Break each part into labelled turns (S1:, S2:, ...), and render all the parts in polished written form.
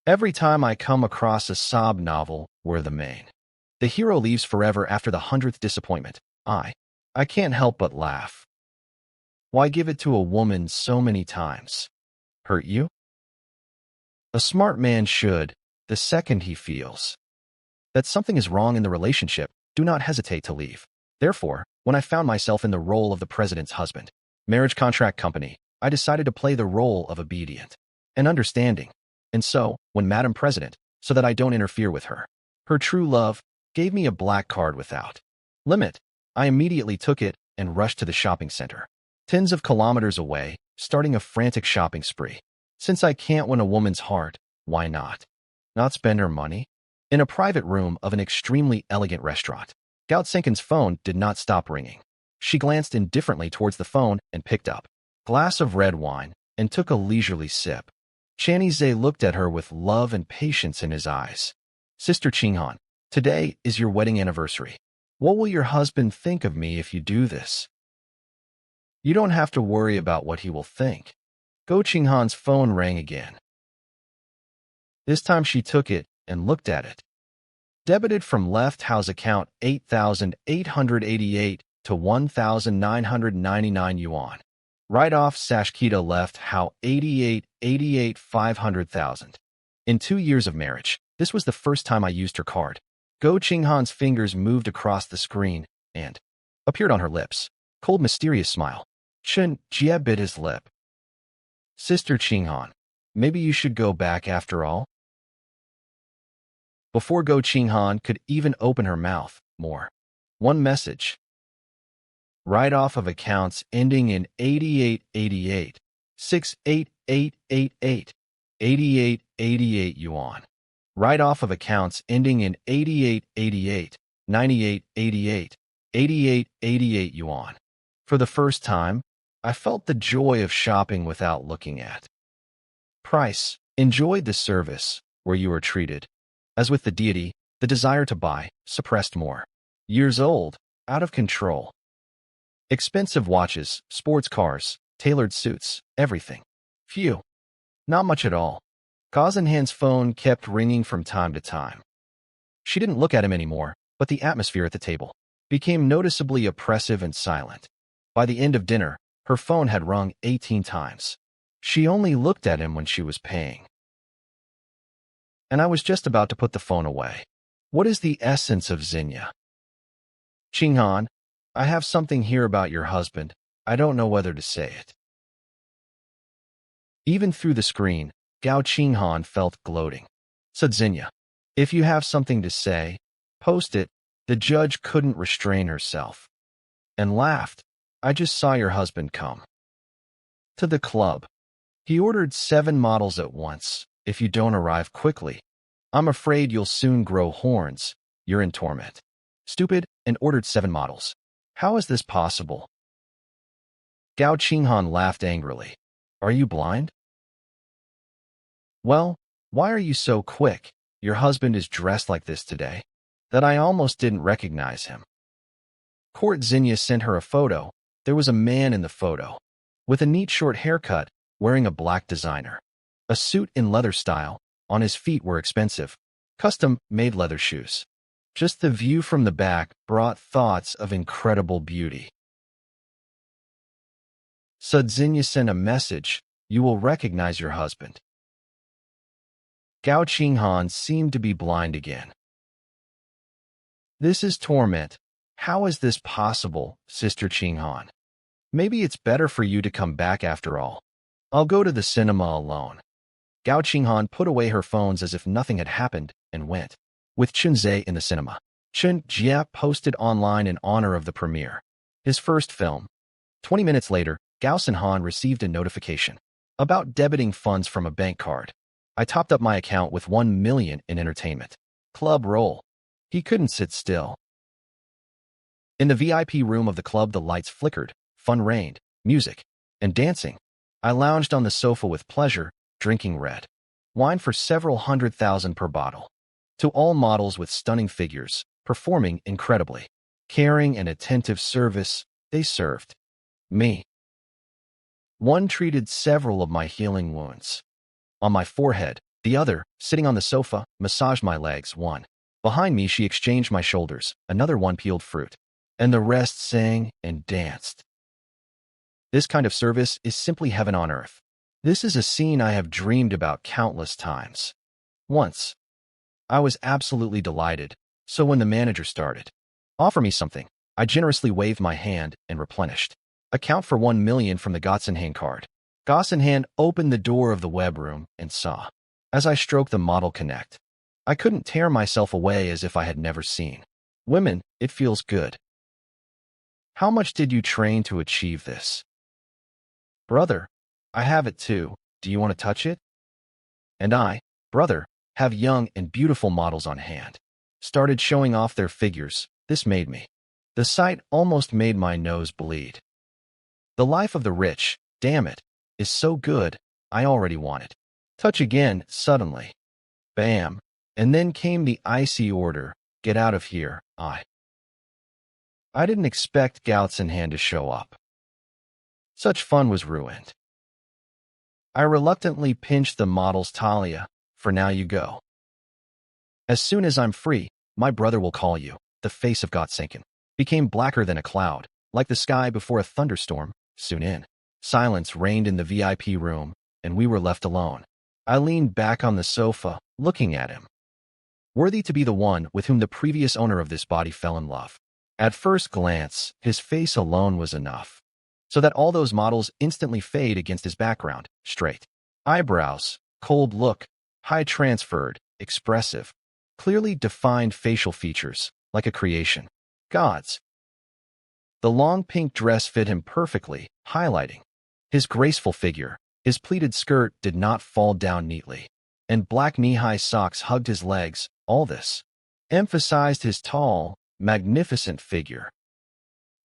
S1: Every time I come across a sob novel where the hero leaves forever after the 100th disappointment, I can't help but laugh. Why give it to a woman so many times? Hurt you? A smart man should, the second he feels that something is wrong in the relationship, do not hesitate to leave. Therefore, when I found myself in the role of the president's husband, marriage contract company, I decided to play the role of obedient and understanding. And so, when Madam President, so that I don't interfere with her true love, gave me a black card without limit, I immediately took it and rushed to the shopping center, tens of kilometers away, starting a frantic shopping spree. Since I can't win a woman's heart, why not? Not spend her money? In a private room of an extremely elegant restaurant, Gout Senkin's phone did not stop ringing. She glanced indifferently towards the phone and picked up a glass of red wine and took a leisurely sip. Chanize looked at her with love and patience in his eyes. Sister Qinghan, today is your wedding anniversary. What will your husband think of me if you do this? You don't have to worry about what he will think. Go Qinghan's phone rang again. This time she took it and looked at it. Debited from left house account 8,888 to 1,999 yuan. Right off Sashkita left how 88 500,000. In 2 years of marriage, this was the first time I used her card. Go Qinghan's fingers moved across the screen and appeared on her lips. Cold, mysterious smile. Chen Jie bit his lip. Sister Qinghan, maybe you should go back after all? Before Go Qinghan could even open her mouth, one message. Write off of accounts ending in 8888, 68888, 8888 yuan. Write off of accounts ending in 8888, 9888, 8888 yuan. For the first time, I felt the joy of shopping without looking at price. Enjoyed the service where you were treated. As with the deity, the desire to buy, suppressed more. Years old, out of control. Expensive watches, sports cars, tailored suits, everything. Phew. Not much at all. Kazenhan's phone kept ringing from time to time. She didn't look at him anymore, but the atmosphere at the table became noticeably oppressive and silent. By the end of dinner, her phone had rung 18 times. She only looked at him when she was paying. And I was just about to put the phone away. What is the essence of Xenia? Qinghan, I have something here about your husband. I don't know whether to say it. Even through the screen, Gao Qinghan felt gloating. Said Xenia, if you have something to say, post it. The judge couldn't restrain herself. And laughed. I just saw your husband come to the club. He ordered 7 models at once. If you don't arrive quickly, I'm afraid you'll soon grow horns. You're in torment. Stupid, and ordered 7 models. How is this possible? Gao Qinghan laughed angrily. Are you blind? Well, why are you so quick? Your husband is dressed like this today, that I almost didn't recognize him. Court Xenia sent her a photo. There was a man in the photo, with a neat short haircut, wearing a black designer. A suit in leather style. On his feet were expensive, custom-made leather shoes. Just the view from the back brought thoughts of incredible beauty. Xenia sent a message. You will recognize your husband. Gao Qinghan seemed to be blind again. This is torment. How is this possible, Sister Qinghan? Maybe it's better for you to come back after all. I'll go to the cinema alone. Gao Qinghan put away her phones as if nothing had happened and went. With Chen Zhe in the cinema, Chen Jie posted online in honor of the premiere. His first film. 20 minutes later, Gao Sinhan received a notification about debiting funds from a bank card. I topped up my account with 1 million in entertainment. Club roll. He couldn't sit still. In the VIP room of the club, the lights flickered, fun reigned, music, and dancing. I lounged on the sofa with pleasure, drinking red wine for several 100,000 per bottle. To all models with stunning figures, performing incredibly, caring and attentive service, they served me. One treated several of my healing wounds. On my forehead, The other, sitting on the sofa, massaged my legs. One. Behind me, she exchanged my shoulders. Another one peeled fruit. And the rest sang and danced. This kind of service is simply heaven on earth. This is a scene I have dreamed about countless times. Once, I was absolutely delighted, so when the manager started, "Offer me something," I generously waved my hand and replenished. "Account for 1 million from the Gotsenhan card." Gotsenhan opened the door of the web room and saw. As I stroked the model connect, I couldn't tear myself away as if I had never seen. "Women, it feels good. How much did you train to achieve this?" "Brother, I have it too. Do you want to touch it?" And I, brother, have young and beautiful models on hand. Started showing off their figures. This made me. The sight almost made my nose bleed. The life of the rich, damn it, is so good, I already want it. Touch again, suddenly. Bam. And then came the icy order, "Get out of here." I didn't expect Gotsenhan to show up. Such fun was ruined. I reluctantly pinched the model's talia. "For now you go. As soon as I'm free, my brother will call you." The face of Gotsenhan became blacker than a cloud, like the sky before a thunderstorm. Soon silence reigned in the VIP room, and we were left alone. I leaned back on the sofa, looking at him. Worthy to be the one with whom the previous owner of this body fell in love. At first glance, his face alone was enough, so that all those models instantly fade against his background. Straight eyebrows, cold look, high transferred, expressive, clearly defined facial features, like a creation. God's. The long pink dress fit him perfectly, highlighting his graceful figure. His pleated skirt did not fall down neatly, and black knee-high socks hugged his legs. All this emphasized his tall, magnificent figure.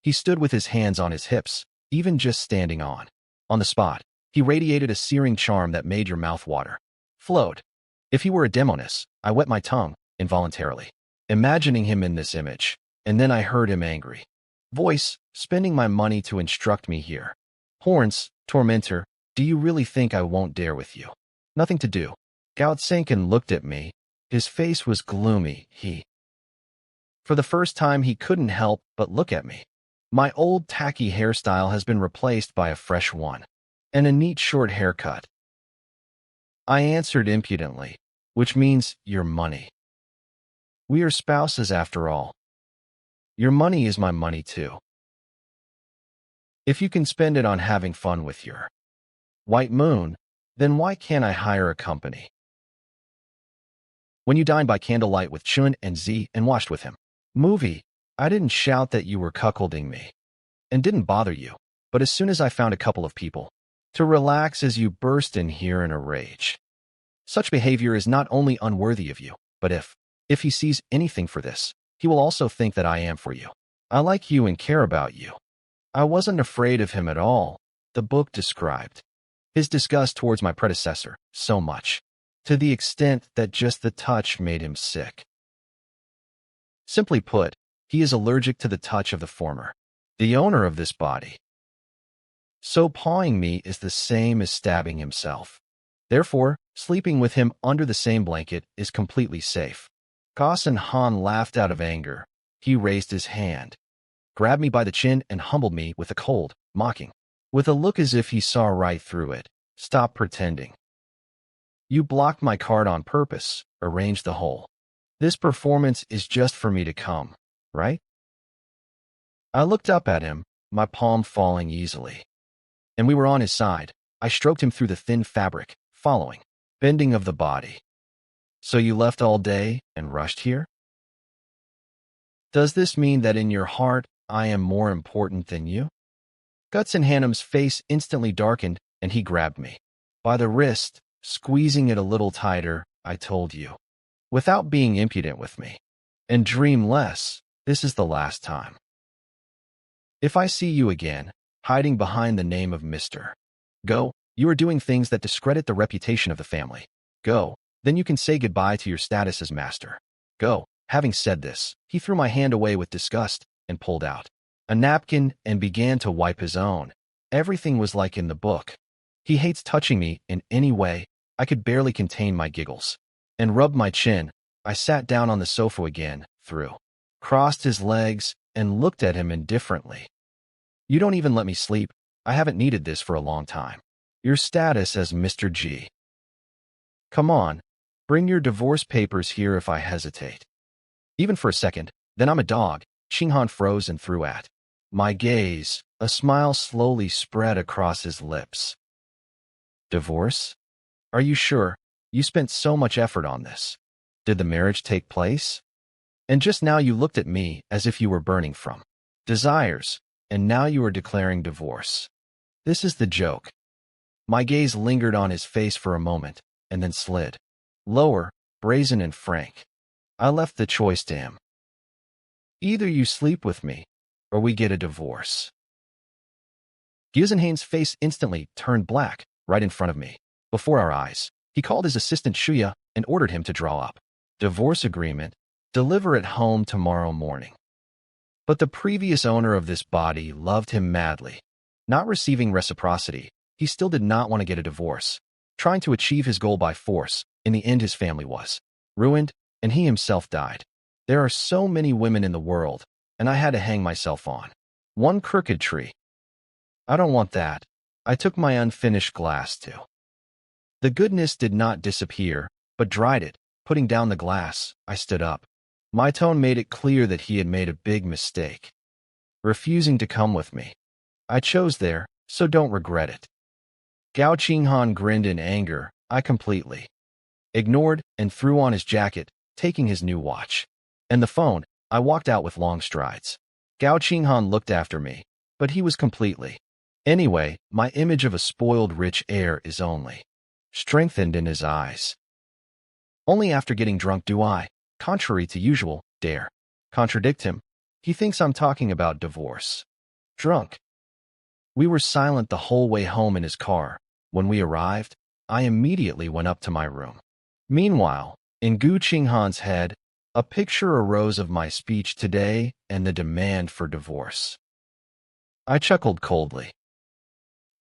S1: He stood with his hands on his hips, even just standing on the spot. He radiated a searing charm that made your mouth water. Flowed. If he were a demoness, I wet my tongue, involuntarily, imagining him in this image, and then I heard him angry voice, spending my money to instruct me here. "Horns, tormentor, do you really think I won't dare with you? Nothing to do." Gotsenhan looked at me. His face was gloomy. For the first time, he couldn't help but look at me. My old tacky hairstyle has been replaced by a fresh one, and a neat short haircut. I answered impudently, "Which means your money. We are spouses after all. Your money is my money too. If you can spend it on having fun with your white moon, then why can't I hire a company? When you dined by candlelight with Chun and Z and watched with him. Movie, I didn't shout that you were cuckolding me, and didn't bother you, but as soon as I found a couple of people to relax as you burst in here in a rage. Such behavior is not only unworthy of you, but if he sees anything for this, he will also think that I am for you. I like you and care about you." I wasn't afraid of him at all. The book described his disgust towards my predecessor so much, to the extent that just the touch made him sick. Simply put, he is allergic to the touch of the former, the owner of this body. So pawing me is the same as stabbing himself. Therefore, sleeping with him under the same blanket is completely safe. Gotsenhan laughed out of anger. He raised his hand, grabbed me by the chin, and humbled me with a cold, mocking, with a look as if he saw right through it. "Stop pretending. You blocked my card on purpose, arranged the whole. This performance is just for me to come, right?" I looked up at him, my palm falling easily, and we were on his side. I stroked him through the thin fabric, following bending of the body. "So you left all day and rushed here? Does this mean that in your heart I am more important than you?" Gotsenhan's face instantly darkened, and he grabbed me by the wrist, squeezing it a little tighter. "I told you, without being impudent with me, and dream less, this is the last time. If I see you again, hiding behind the name of Mr. Go, you are doing things that discredit the reputation of the family. Go, then you can say goodbye to your status as master. Go." Having said this, he threw my hand away with disgust and pulled out a napkin and began to wipe his own. Everything was like in the book. He hates touching me in any way, I could barely contain my giggles. And rubbed my chin. I sat down on the sofa again, crossed his legs, and looked at him indifferently. You don't even let me sleep. I haven't needed this for a long time. Your status as Mr. G. Come on, bring your divorce papers here if I hesitate. Even for a second, then I'm a dog. Qinghan froze and threw at my gaze. A smile slowly spread across his lips. Divorce? Are you sure? You spent so much effort on this. Did the marriage take place? And just now you looked at me as if you were burning from desires, and now you are declaring divorce. This is the joke. My gaze lingered on his face for a moment, and then slid lower, brazen and frank. I left the choice to him. Either you sleep with me, or we get a divorce. Geisenhain's face instantly turned black right in front of me. Before our eyes, he called his assistant Shuya and ordered him to draw up divorce agreement, deliver it home tomorrow morning. But the previous owner of this body loved him madly. Not receiving reciprocity, he still did not want to get a divorce. Trying to achieve his goal by force, in the end his family was ruined, and he himself died. There are so many women in the world, and I had to hang myself on one crooked tree. I don't want that. I took my unfinished glass too. The goodness did not disappear, but dried it. Putting down the glass, I stood up. My tone made it clear that he had made a big mistake, refusing to come with me. I chose there, so don't regret it. Gao Qinghan grinned in anger. I completely ignored and threw on his jacket, taking his new watch and the phone. I walked out with long strides. Gao Qinghan looked after me, but he was completely. Anyway, my image of a spoiled rich heir is only strengthened in his eyes. Only after getting drunk do I, contrary to usual, dare contradict him. He thinks I'm talking about divorce. Drunk. We were silent the whole way home in his car. When we arrived, I immediately went up to my room. Meanwhile, in Gu Qinghan's head, a picture arose of my speech today and the demand for divorce. I chuckled coldly.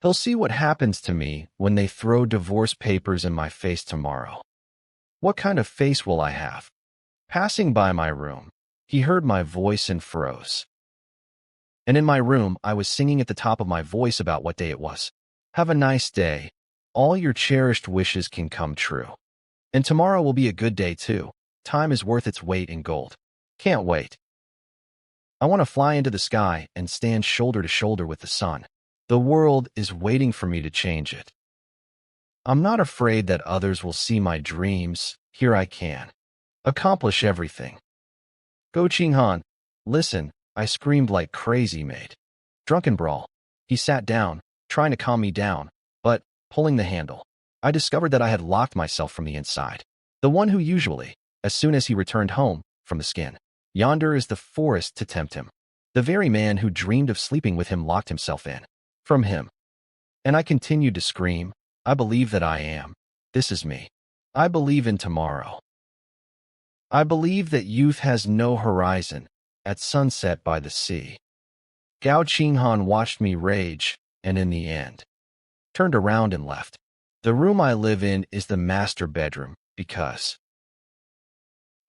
S1: He'll see what happens to me when they throw divorce papers in my face tomorrow. What kind of face will I have? Passing by my room, he heard my voice and froze. And in my room, I was singing at the top of my voice about what day it was. Have a nice day. All your cherished wishes can come true. And tomorrow will be a good day too. Time is worth its weight in gold. Can't wait. I want to fly into the sky and stand shoulder to shoulder with the sun. The world is waiting for me to change it. I'm not afraid that others will see my dreams. Here I can accomplish everything. Go Qinghan, listen, I screamed like crazy, mate. Drunken brawl. He sat down, trying to calm me down, but, pulling the handle, I discovered that I had locked myself from the inside. The one who usually, as soon as he returned home from the skin, yonder is the forest to tempt him. The very man who dreamed of sleeping with him locked himself in. From him. And I continued to scream, I believe that I am. This is me. I believe in tomorrow. I believe that youth has no horizon, at sunset by the sea. Gao Qinghan watched me rage, and in the end, turned around and left. The room I live in is the master bedroom, because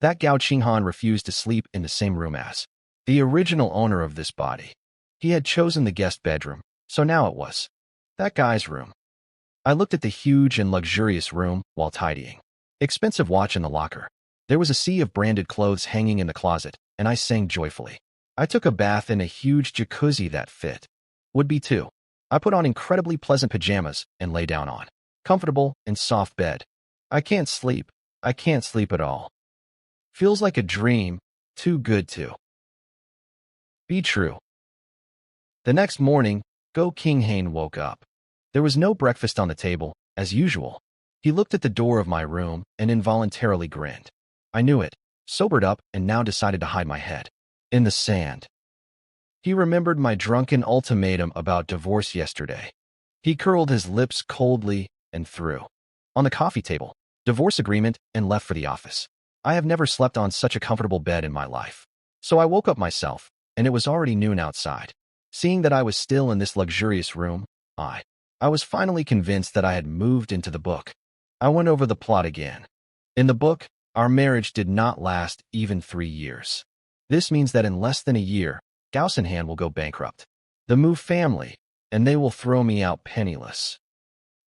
S1: that Gao Qinghan refused to sleep in the same room as the original owner of this body. He had chosen the guest bedroom, so now it was that guy's room. I looked at the huge and luxurious room while tidying. Expensive watch in the locker. There was a sea of branded clothes hanging in the closet, and I sang joyfully. I took a bath in a huge jacuzzi that fit. Would be too. I put on incredibly pleasant pajamas and lay down on comfortable and soft bed. I can't sleep. I can't sleep at all. Feels like a dream, too good to be true. The next morning, Go Qinghan woke up. There was no breakfast on the table, as usual. He looked at the door of my room and involuntarily grinned. I knew it, sobered up, and now decided to hide my head in the sand. He remembered my drunken ultimatum about divorce yesterday. He curled his lips coldly and threw on the coffee table divorce agreement and left for the office. I have never slept on such a comfortable bed in my life. So I woke up myself, and it was already noon outside. Seeing that I was still in this luxurious room, I was finally convinced that I had moved into the book. I went over the plot again. In the book, our marriage did not last even 3 years. This means that in less than a year, Gaussenhan will go bankrupt. The Mu family, and they will throw me out penniless.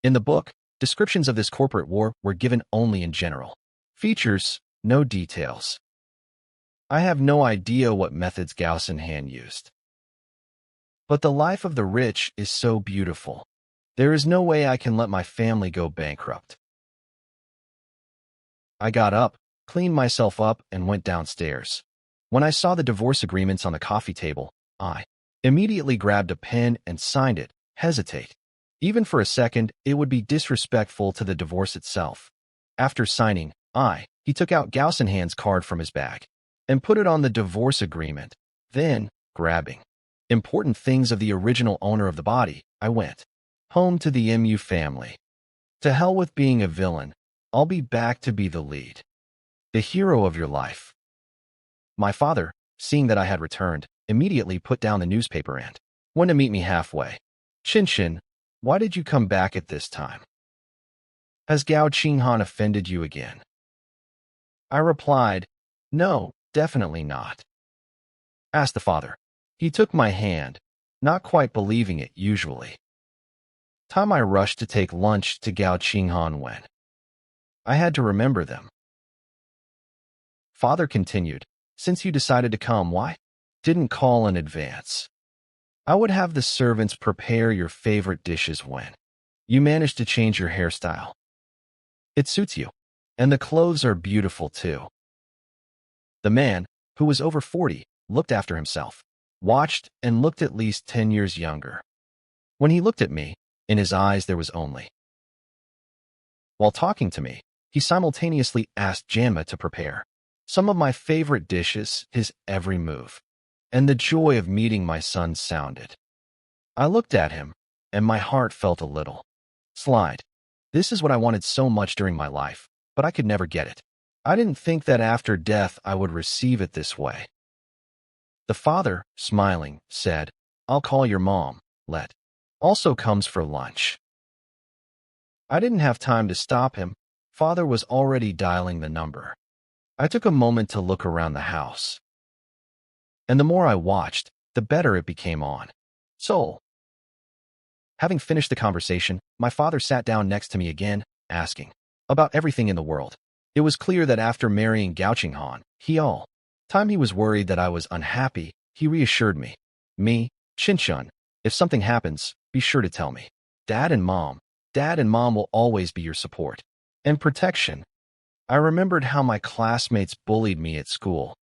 S1: In the book, descriptions of this corporate war were given only in general. Features, no details. I have no idea what methods Gaussenhan used. But the life of the rich is so beautiful. There is no way I can let my family go bankrupt. I got up, cleaned myself up, and went downstairs. When I saw the divorce agreements on the coffee table, I immediately grabbed a pen and signed it. Hesitate. Even for a second, it would be disrespectful to the divorce itself. After signing, he took out Gaussenhan's card from his bag and put it on the divorce agreement. Then, grabbing important things of the original owner of the body, I went home to the Mu family. To hell with being a villain. I'll be back to be the lead. The hero of your life. My father, seeing that I had returned, immediately put down the newspaper and went to meet me halfway. Chin, why did you come back at this time? Has Gao Qinghan offended you again? I replied, no, definitely not. Asked the father. He took my hand, not quite believing it usually. Time I rushed to take lunch to Gao Qinghan when I had to remember them. Father continued, since you decided to come, why didn't call in advance? I would have the servants prepare your favorite dishes when you managed to change your hairstyle. It suits you, and the clothes are beautiful too. The man, who was over 40, looked after himself, watched, and looked at least 10 years younger. When he looked at me, in his eyes there was only. While talking to me, he simultaneously asked Janma to prepare some of my favorite dishes, his every move, and the joy of meeting my son sounded. I looked at him, and my heart felt a little slide. This is what I wanted so much during my life, but I could never get it. I didn't think that after death I would receive it this way. The father, smiling, said, I'll call your mom, Let also comes for lunch. I didn't have time to stop him. Father was already dialing the number. I took a moment to look around the house. And the more I watched, the better it became on. Soul. Having finished the conversation, my father sat down next to me again, asking about everything in the world. It was clear that after marrying Gao Qinghan, time he was worried that I was unhappy, he reassured me. Chin, if something happens, be sure to tell me. Dad and mom will always be your support and protection. I remembered how my classmates bullied me at school.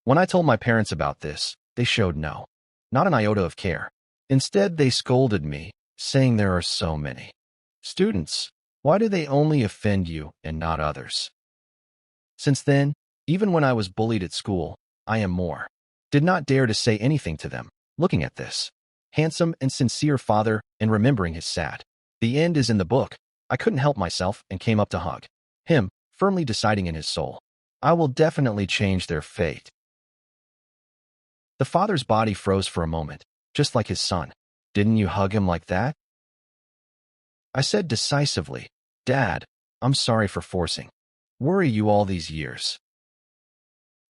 S1: When I told my parents about this, they showed not an iota of care. Instead, they scolded me, saying there are so many students. Why do they only offend you and not others? Since then, even when I was bullied at school, did not dare to say anything to them. Looking at this handsome and sincere father and remembering his sad. The end is in the book. I couldn't help myself and came up to hug him, firmly deciding in his soul, I will definitely change their fate. The father's body froze for a moment, just like his son. Didn't you hug him like that? I said decisively, Dad, I'm sorry for worry you all these years.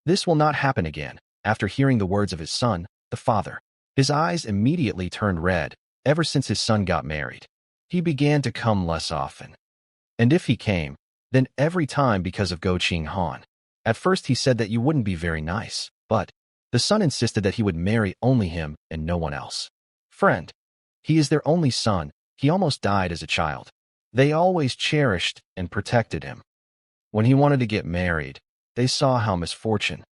S1: This will not happen again. After hearing the words of his son, the father, his eyes immediately turned red. Ever since his son got married, he began to come less often. And if he came, then every time because of Gao Qinghan. At first he said that you wouldn't be very nice, but the son insisted that he would marry only him and no one else. Friend, he is their only son. He almost died as a child. They always cherished and protected him. When he wanted to get married, they saw how misfortune.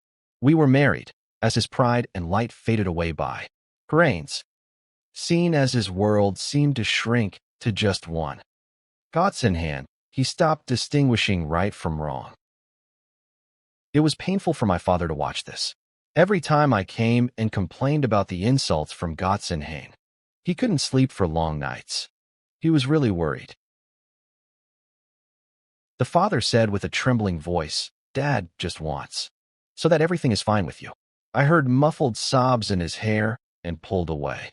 S1: We were married, as his pride and light faded away by grains. Seen as his world seemed to shrink to just one. Gods in hand, he stopped distinguishing right from wrong. It was painful for my father to watch this. Every time I came and complained about the insults from Gotsenhain, he couldn't sleep for long nights. He was really worried. The father said with a trembling voice, Dad just wants so that everything is fine with you. I heard muffled sobs in his hair and pulled away.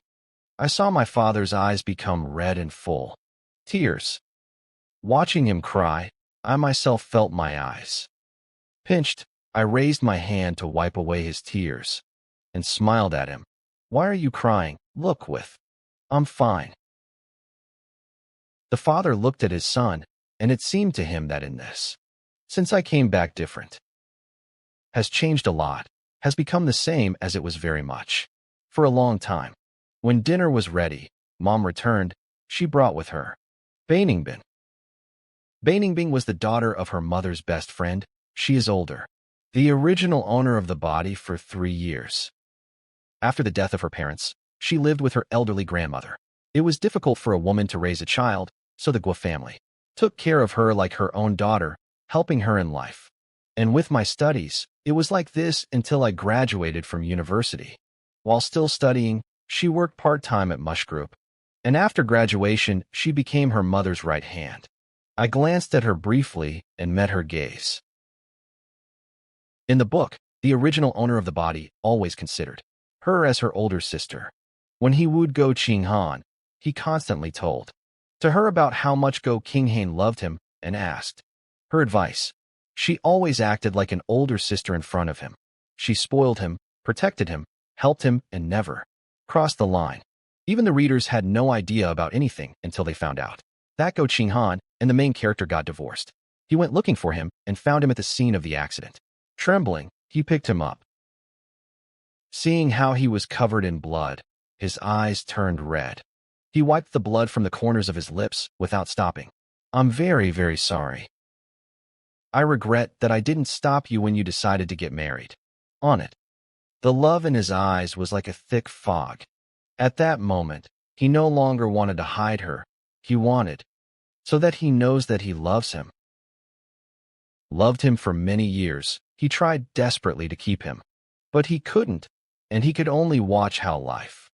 S1: I saw my father's eyes become red and full. Tears. Watching him cry, I myself felt my eyes pinched. I raised my hand to wipe away his tears and smiled at him. Why are you crying? Look with. I'm fine. The father looked at his son, and it seemed to him that in this, since I came back different, has changed a lot, has become the same as it was very much. For a long time. When dinner was ready, Mom returned. She brought with her Bainingbing. Bainingbing was the daughter of her mother's best friend. She is older, the original owner of the body for 3 years. After the death of her parents, she lived with her elderly grandmother. It was difficult for a woman to raise a child, so the Gua family took care of her like her own daughter, helping her in life. And with my studies, it was like this until I graduated from university. While still studying, she worked part-time at Mush Group, and after graduation, she became her mother's right hand. I glanced at her briefly and met her gaze. In the book, the original owner of the body always considered her as her older sister. When he wooed Go Qinghan, he constantly told to her about how much Go Qinghan loved him and asked her advice. She always acted like an older sister in front of him. She spoiled him, protected him, helped him, and never crossed the line. Even the readers had no idea about anything until they found out that Go Qinghan and the main character got divorced. He went looking for him and found him at the scene of the accident. Trembling, he picked him up. Seeing how he was covered in blood, his eyes turned red. He wiped the blood from the corners of his lips without stopping. I'm very, very sorry. I regret that I didn't stop you when you decided to get married. On it. The love in his eyes was like a thick fog. At that moment, he no longer wanted to hide her. He wanted, so that he knows that he loves him. Loved him for many years. He tried desperately to keep him. But he couldn't, and he could only watch how life,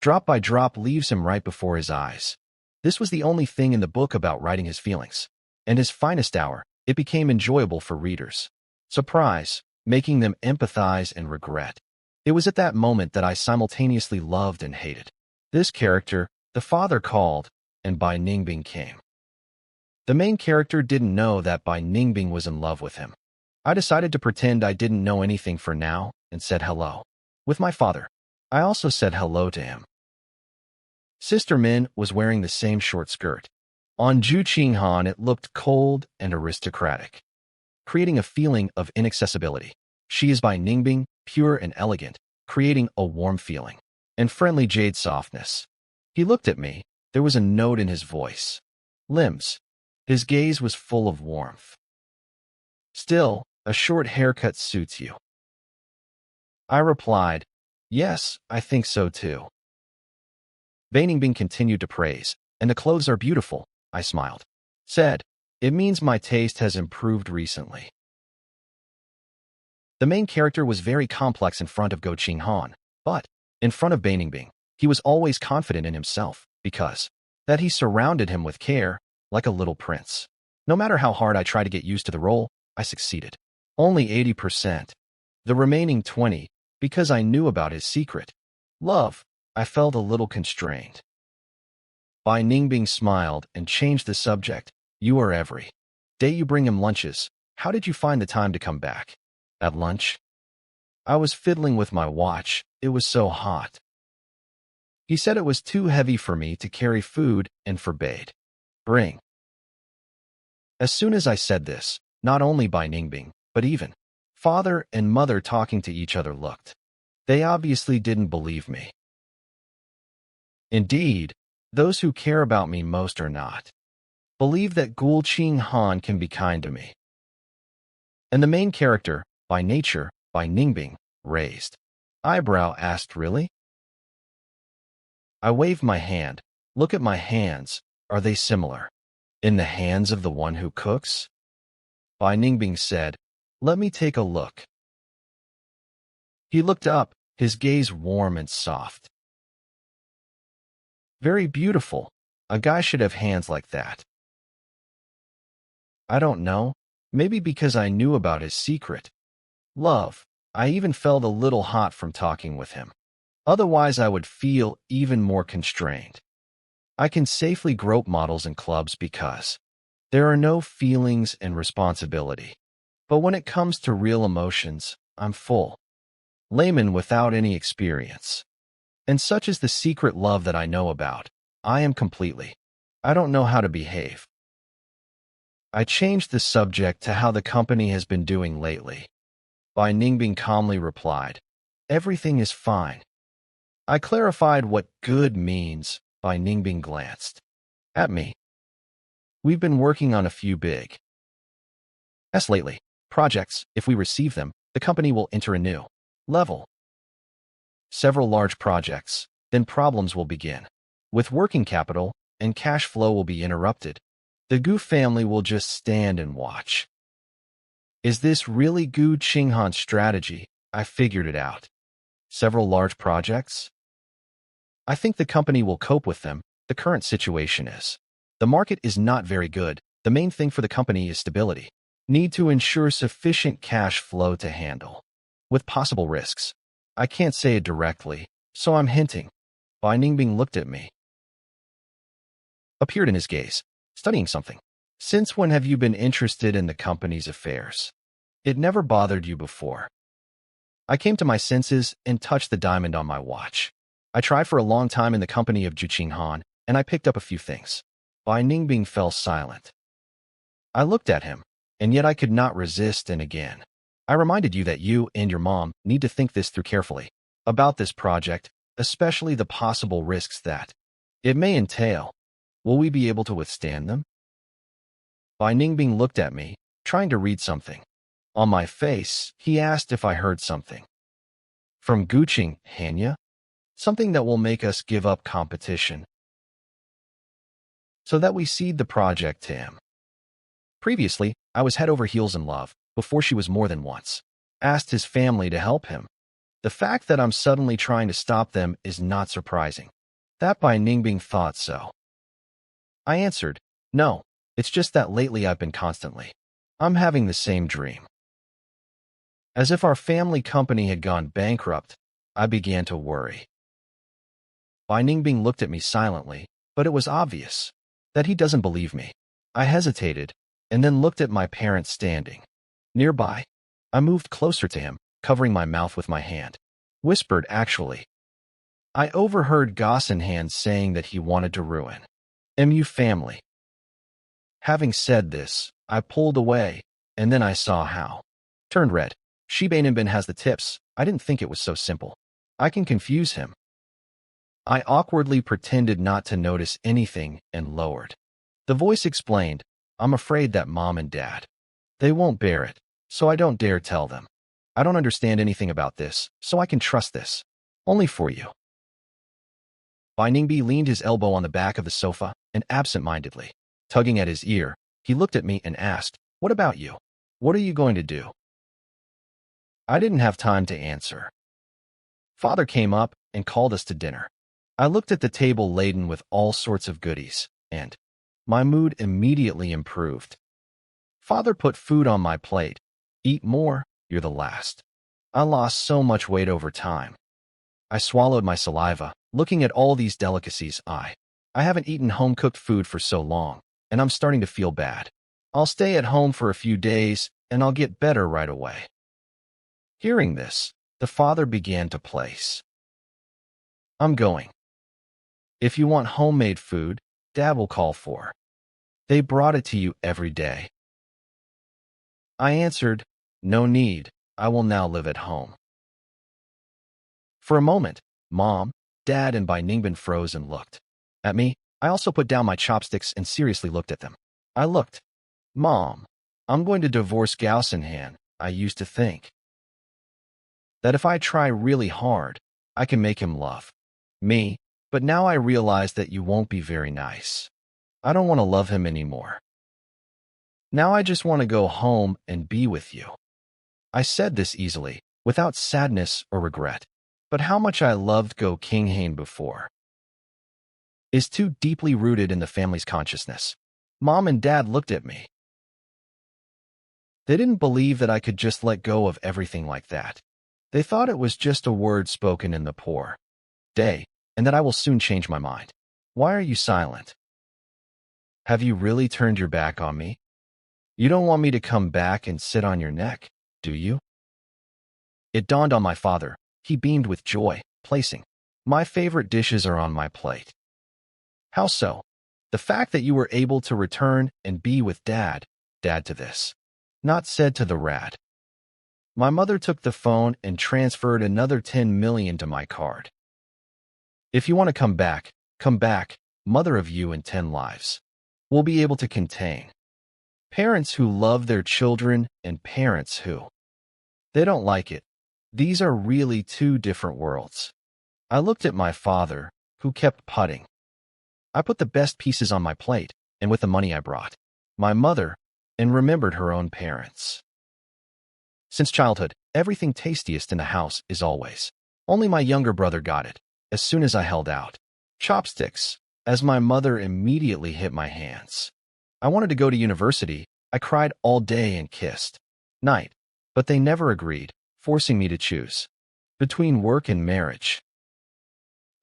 S1: drop by drop, leaves him right before his eyes. This was the only thing in the book about writing his feelings. And his finest hour, it became enjoyable for readers. Surprise, making them empathize and regret. It was at that moment that I simultaneously loved and hated. This character, the father called, and Bainingbing came. The main character didn't know that Bainingbing was in love with him. I decided to pretend I didn't know anything for now and said hello. With my father, I also said hello to him. Sister Min was wearing the same short skirt. On Zhu Qinghan, it looked cold and aristocratic, creating a feeling of inaccessibility. She is Bainingbing, pure and elegant, creating a warm feeling and friendly jade softness. He looked at me. There was a note in his voice. Limbs. His gaze was full of warmth. Still, a short haircut suits you. I replied, yes, I think so too. Bainingbing continued to praise, and the clothes are beautiful, I smiled. Said, it means my taste has improved recently. The main character was very complex in front of Go Qinghan, but in front of Bainingbing, he was always confident in himself, because that he surrounded him with care, like a little prince. No matter how hard I tried to get used to the role, I succeeded. Only 80%. The remaining 20%, because I knew about his secret. Love, I felt a little constrained. Bainingbing smiled and changed the subject. You are every day you bring him lunches. How did you find the time to come back? At lunch? I was fiddling with my watch. It was so hot. He said it was too heavy for me to carry food and forbade. Bring. As soon as I said this, not only Bainingbing, but even father and mother talking to each other looked. They obviously didn't believe me. Indeed, those who care about me most or not believe that Gul Qinghan can be kind to me. And the main character, by nature, Bainingbing, raised eyebrow, asked, really? I waved my hand. Look at my hands. Are they similar? In the hands of the one who cooks? Bainingbing said, let me take a look. He looked up, his gaze warm and soft. Very beautiful. A guy should have hands like that. I don't know. Maybe because I knew about his secret. Love. I even felt a little hot from talking with him. Otherwise, I would feel even more constrained. I can safely grope models in clubs because There are no feelings and responsibility. But when it comes to real emotions, I'm full. Layman without any experience. And such is the secret love that I know about. I am completely. I don't know how to behave. I changed the subject to how the company has been doing lately. Bai Ningbing calmly replied, "Everything is fine." I clarified what good means. Bai Ningbing glanced at me. "We've been working on a few big S lately. Projects. If we receive them, the company will enter a new level. Several large projects. Then problems will begin. With working capital, and cash flow will be interrupted. The Gu family will just stand and watch." Is this really Gu Qinghan's strategy? I figured it out. Several large projects? I think the company will cope with them. The current situation is. The market is not very good. The main thing for the company is stability. Need to ensure sufficient cash flow to handle. With possible risks. I can't say it directly, so I'm hinting. Bai Ningbing looked at me. Appeared in his gaze. Studying something. Since when have you been interested in the company's affairs? It never bothered you before. I came to my senses and touched the diamond on my watch. I tried for a long time in the company of Ju Qinghan, and I picked up a few things. Bai Ningbing fell silent. I looked at him, and yet I could not resist, and again. I reminded you that you and your mom need to think this through carefully. About this project, especially the possible risks that it may entail. Will we be able to withstand them? Bai Ningbing looked at me, trying to read something. On my face, he asked if I heard something. From Gu Qinghan? Something that will make us give up competition, so that we cede the project to him. Previously, I was head over heels in love, before she was more than once. Asked his family to help him. The fact that I'm suddenly trying to stop them is not surprising. That Bai Ningbing thought so. I answered, "No, it's just that lately I've been constantly. I'm having the same dream." As if our family company had gone bankrupt, I began to worry. Bai Ningbing looked at me silently, but it was obvious that he doesn't believe me. I hesitated, and then looked at my parents standing nearby. I moved closer to him, covering my mouth with my hand. Whispered, "Actually." I overheard Gossenhan saying that he wanted to ruin MU family. Having said this, I pulled away, and then I saw how. Turned red. Shibanenbin has the tips. I didn't think it was so simple. I can confuse him. I awkwardly pretended not to notice anything and lowered. The voice explained, "I'm afraid that Mom and Dad, they won't bear it, so I don't dare tell them. I don't understand anything about this, so I can trust this. Only for you." Bai Ningbing leaned his elbow on the back of the sofa, and absent-mindedly, tugging at his ear, he looked at me and asked, "What about you? What are you going to do?" I didn't have time to answer. Father came up and called us to dinner. I looked at the table laden with all sorts of goodies, and my mood immediately improved. Father put food on my plate. "Eat more, you're the last." I lost so much weight over time. I swallowed my saliva, looking at all these delicacies. I haven't eaten home-cooked food for so long, and I'm starting to feel bad. I'll stay at home for a few days, and I'll get better right away. Hearing this, the father began to place. "I'm going. If you want homemade food, Dad will call for. They brought it to you every day." I answered, "No need, I will now live at home." For a moment, Mom, Dad, and Bai Ningbin froze and looked at me. I also put down my chopsticks and seriously looked at them. I looked. "Mom, I'm going to divorce Gausenhan. I used to think that if I try really hard, I can make him love me, but now I realize that you won't be very nice. I don't want to love him anymore. Now I just want to go home and be with you." I said this easily, without sadness or regret, but how much I loved Go Qinghan before is too deeply rooted in the family's consciousness. Mom and Dad looked at me. They didn't believe that I could just let go of everything like that. They thought it was just a word spoken in the poor day, and that I will soon change my mind. "Why are you silent? Have you really turned your back on me? You don't want me to come back and sit on your neck, do you? It dawned on my father. He beamed with joy, placing, my favorite dishes are on my plate. How so? The fact that you were able to return and be with Dad to this. Not said to the rat. My mother took the phone and transferred another 10 million to my card. If you want to come back, mother of you and 10 lives. We'll be able to contain. Parents who love their children and parents who they don't like it. These are really two different worlds. I looked at my father, who kept putting. I put the best pieces on my plate, and with the money I brought, my mother, and remembered her own parents. Since childhood, everything tastiest in the house is always. Only my younger brother got it, as soon as I held out. Chopsticks, as my mother immediately hit my hands. I wanted to go to university. I cried all day and kissed night, but they never agreed, forcing me to choose between work and marriage.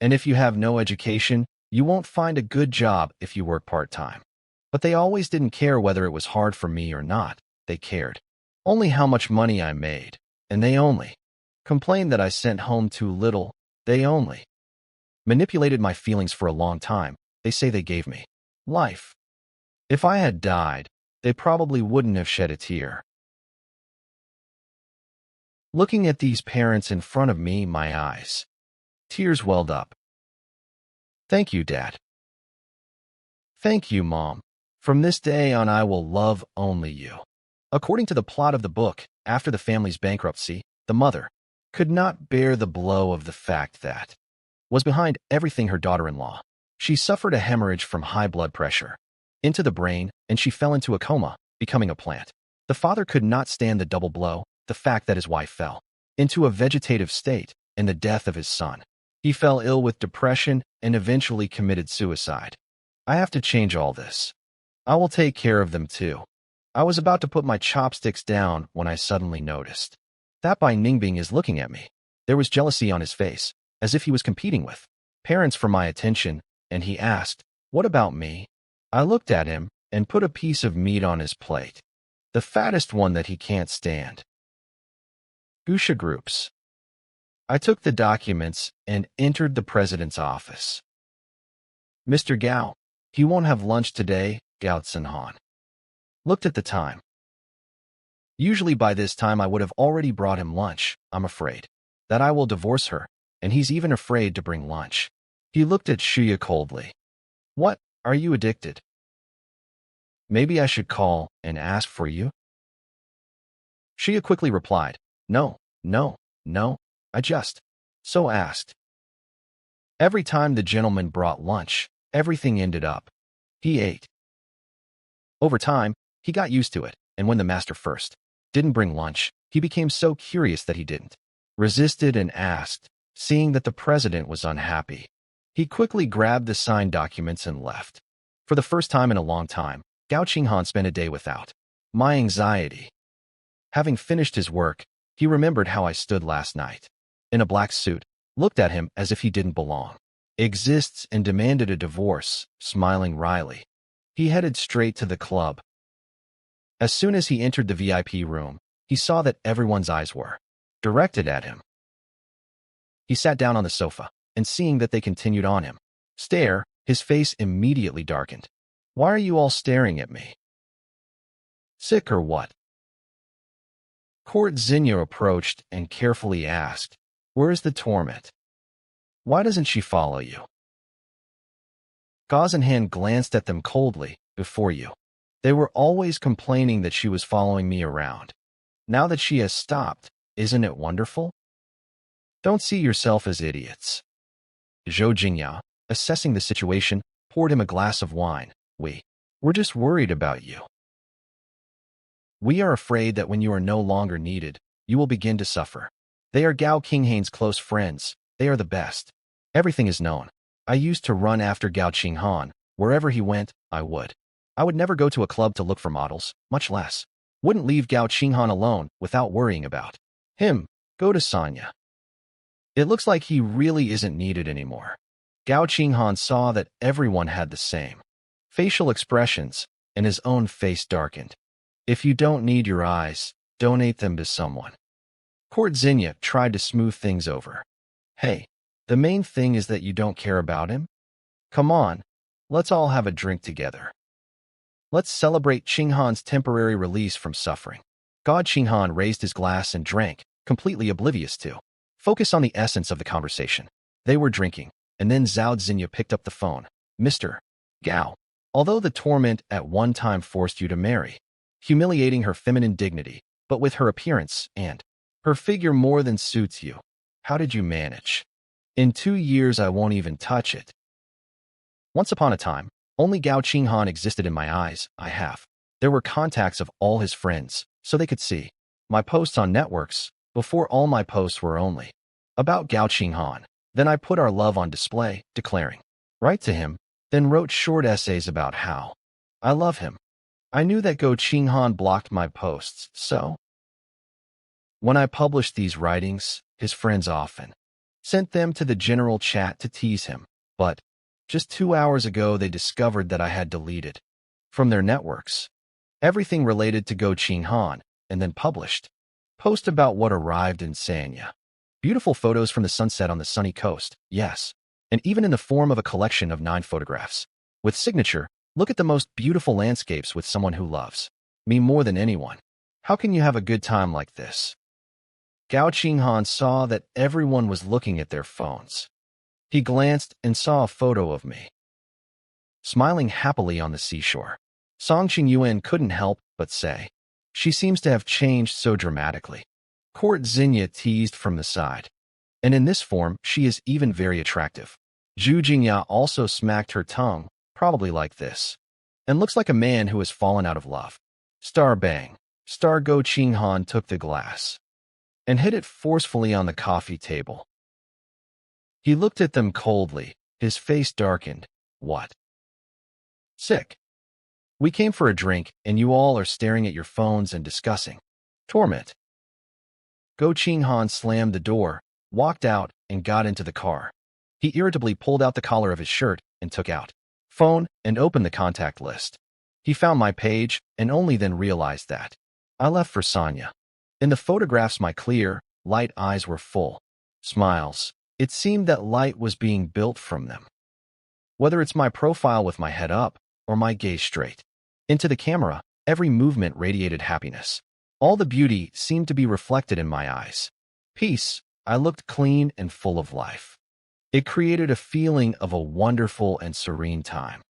S1: And if you have no education, you won't find a good job if you work part-time. But they always didn't care whether it was hard for me or not. They cared only how much money I made, and they only complained that I sent home too little. They only manipulated my feelings for a long time. They say they gave me life. If I had died, they probably wouldn't have shed a tear. Looking at these parents in front of me, my eyes, tears welled up. Thank you, Dad. Thank you, Mom. From this day on, I will love only you. According to the plot of the book, after the family's bankruptcy, the mother could not bear the blow of the fact that was behind everything her daughter-in-law. She suffered a hemorrhage from high blood pressure into the brain, and she fell into a coma, becoming a plant. The father could not stand the double blow, the fact that his wife fell into a vegetative state, and the death of his son. He fell ill with depression and eventually committed suicide. I have to change all this. I will take care of them too. I was about to put my chopsticks down when I suddenly noticed that Bai Ningbing is looking at me. There was jealousy on his face, as if he was competing with parents for my attention, and he asked, "What about me?" I looked at him and put a piece of meat on his plate, the fattest one that he can't stand. Gusha groups. I took the documents and entered the president's office. Mr. Gao, he won't have lunch today, Gao Tsinhan. Looked at the time. Usually by this time I would have already brought him lunch. I'm afraid that I will divorce her, and he's even afraid to bring lunch. He looked at Shuya coldly. What, are you addicted? Maybe I should call and ask for you? Shuya quickly replied, No, I just so asked. Every time the gentleman brought lunch, everything ended up. He ate. Over time, he got used to it, and when the master first didn't bring lunch, he became so curious that he didn't resisted and asked, seeing that the president was unhappy. He quickly grabbed the signed documents and left. For the first time in a long time, Gao Qinghan spent a day without my anxiety. Having finished his work, he remembered how I stood last night, in a black suit, looked at him as if he didn't belong, exists and demanded a divorce, smiling wryly. He headed straight to the club. As soon as he entered the VIP room, he saw that everyone's eyes were directed at him. He sat down on the sofa, and seeing that they continued on him, his face immediately darkened. Why are you all staring at me? Sick or what? Court Zinyo approached and carefully asked, Where is the torment? Why doesn't she follow you? Gazenhan glanced at them coldly. Before you, they were always complaining that she was following me around. Now that she has stopped, isn't it wonderful? Don't see yourself as idiots. Zhou Jingya, assessing the situation, poured him a glass of wine. We're just worried about you. We are afraid that when you are no longer needed, you will begin to suffer. They are Gao Qinghan's close friends. They are the best. Everything is known. I used to run after Gao Qinghan. Wherever he went, I would. I would never go to a club to look for models, much less. Wouldn't leave Gao Qinghan alone without worrying about him. Go to Sanya. It looks like he really isn't needed anymore. Gao Qinghan saw that everyone had the same facial expressions, and his own face darkened. If you don't need your eyes, donate them to someone. Court Zinnia tried to smooth things over. Hey, the main thing is that you don't care about him? Come on, let's all have a drink together. Let's celebrate Qinghan's temporary release from suffering. God Qinghan raised his glass and drank, completely oblivious to focus on the essence of the conversation. They were drinking, and then Zhao Zinya picked up the phone. Mr. Gao, although the torment at one time forced you to marry, humiliating her feminine dignity, but with her appearance and her figure more than suits you, how did you manage? In 2 years I won't even touch it. Once upon a time, only Gao Qinghan existed in my eyes. There were contacts of all his friends, so they could see my posts on networks. Before, all my posts were only about Gao Qinghan. Then I put our love on display, declaring, write to him, then wrote short essays about how I love him. I knew that Gao Qinghan blocked my posts, so when I published these writings, his friends often sent them to the general chat to tease him. But just 2 hours ago, they discovered that I had deleted from their networks everything related to Gao Qinghan, and then published post about what arrived in Sanya. Beautiful photos from the sunset on the sunny coast, yes, and even in the form of a collection of 9 photographs. With signature, look at the most beautiful landscapes with someone who loves me more than anyone. How can you have a good time like this? Gao Qinghan saw that everyone was looking at their phones. He glanced and saw a photo of me, smiling happily on the seashore. Song Qingyuan couldn't help but say, she seems to have changed so dramatically. Court Zinnia teased from the side. And in this form, she is even very attractive. Zhu Jingya also smacked her tongue, probably like this, and looks like a man who has fallen out of love. Star bang. Star Gao Qinghan took the glass and hit it forcefully on the coffee table. He looked at them coldly, his face darkened. What? Sick. We came for a drink, and you all are staring at your phones and discussing torment. Gao Qinghan slammed the door, walked out, and got into the car. He irritably pulled out the collar of his shirt and took out phone and opened the contact list. He found my page and only then realized that I left for Sanya. In the photographs, my clear, light eyes were full smiles. It seemed that light was being built from them. Whether it's my profile with my head up or my gaze straight into the camera, every movement radiated happiness. All the beauty seemed to be reflected in my eyes. Peace. I looked clean and full of life. It created a feeling of a wonderful and serene time.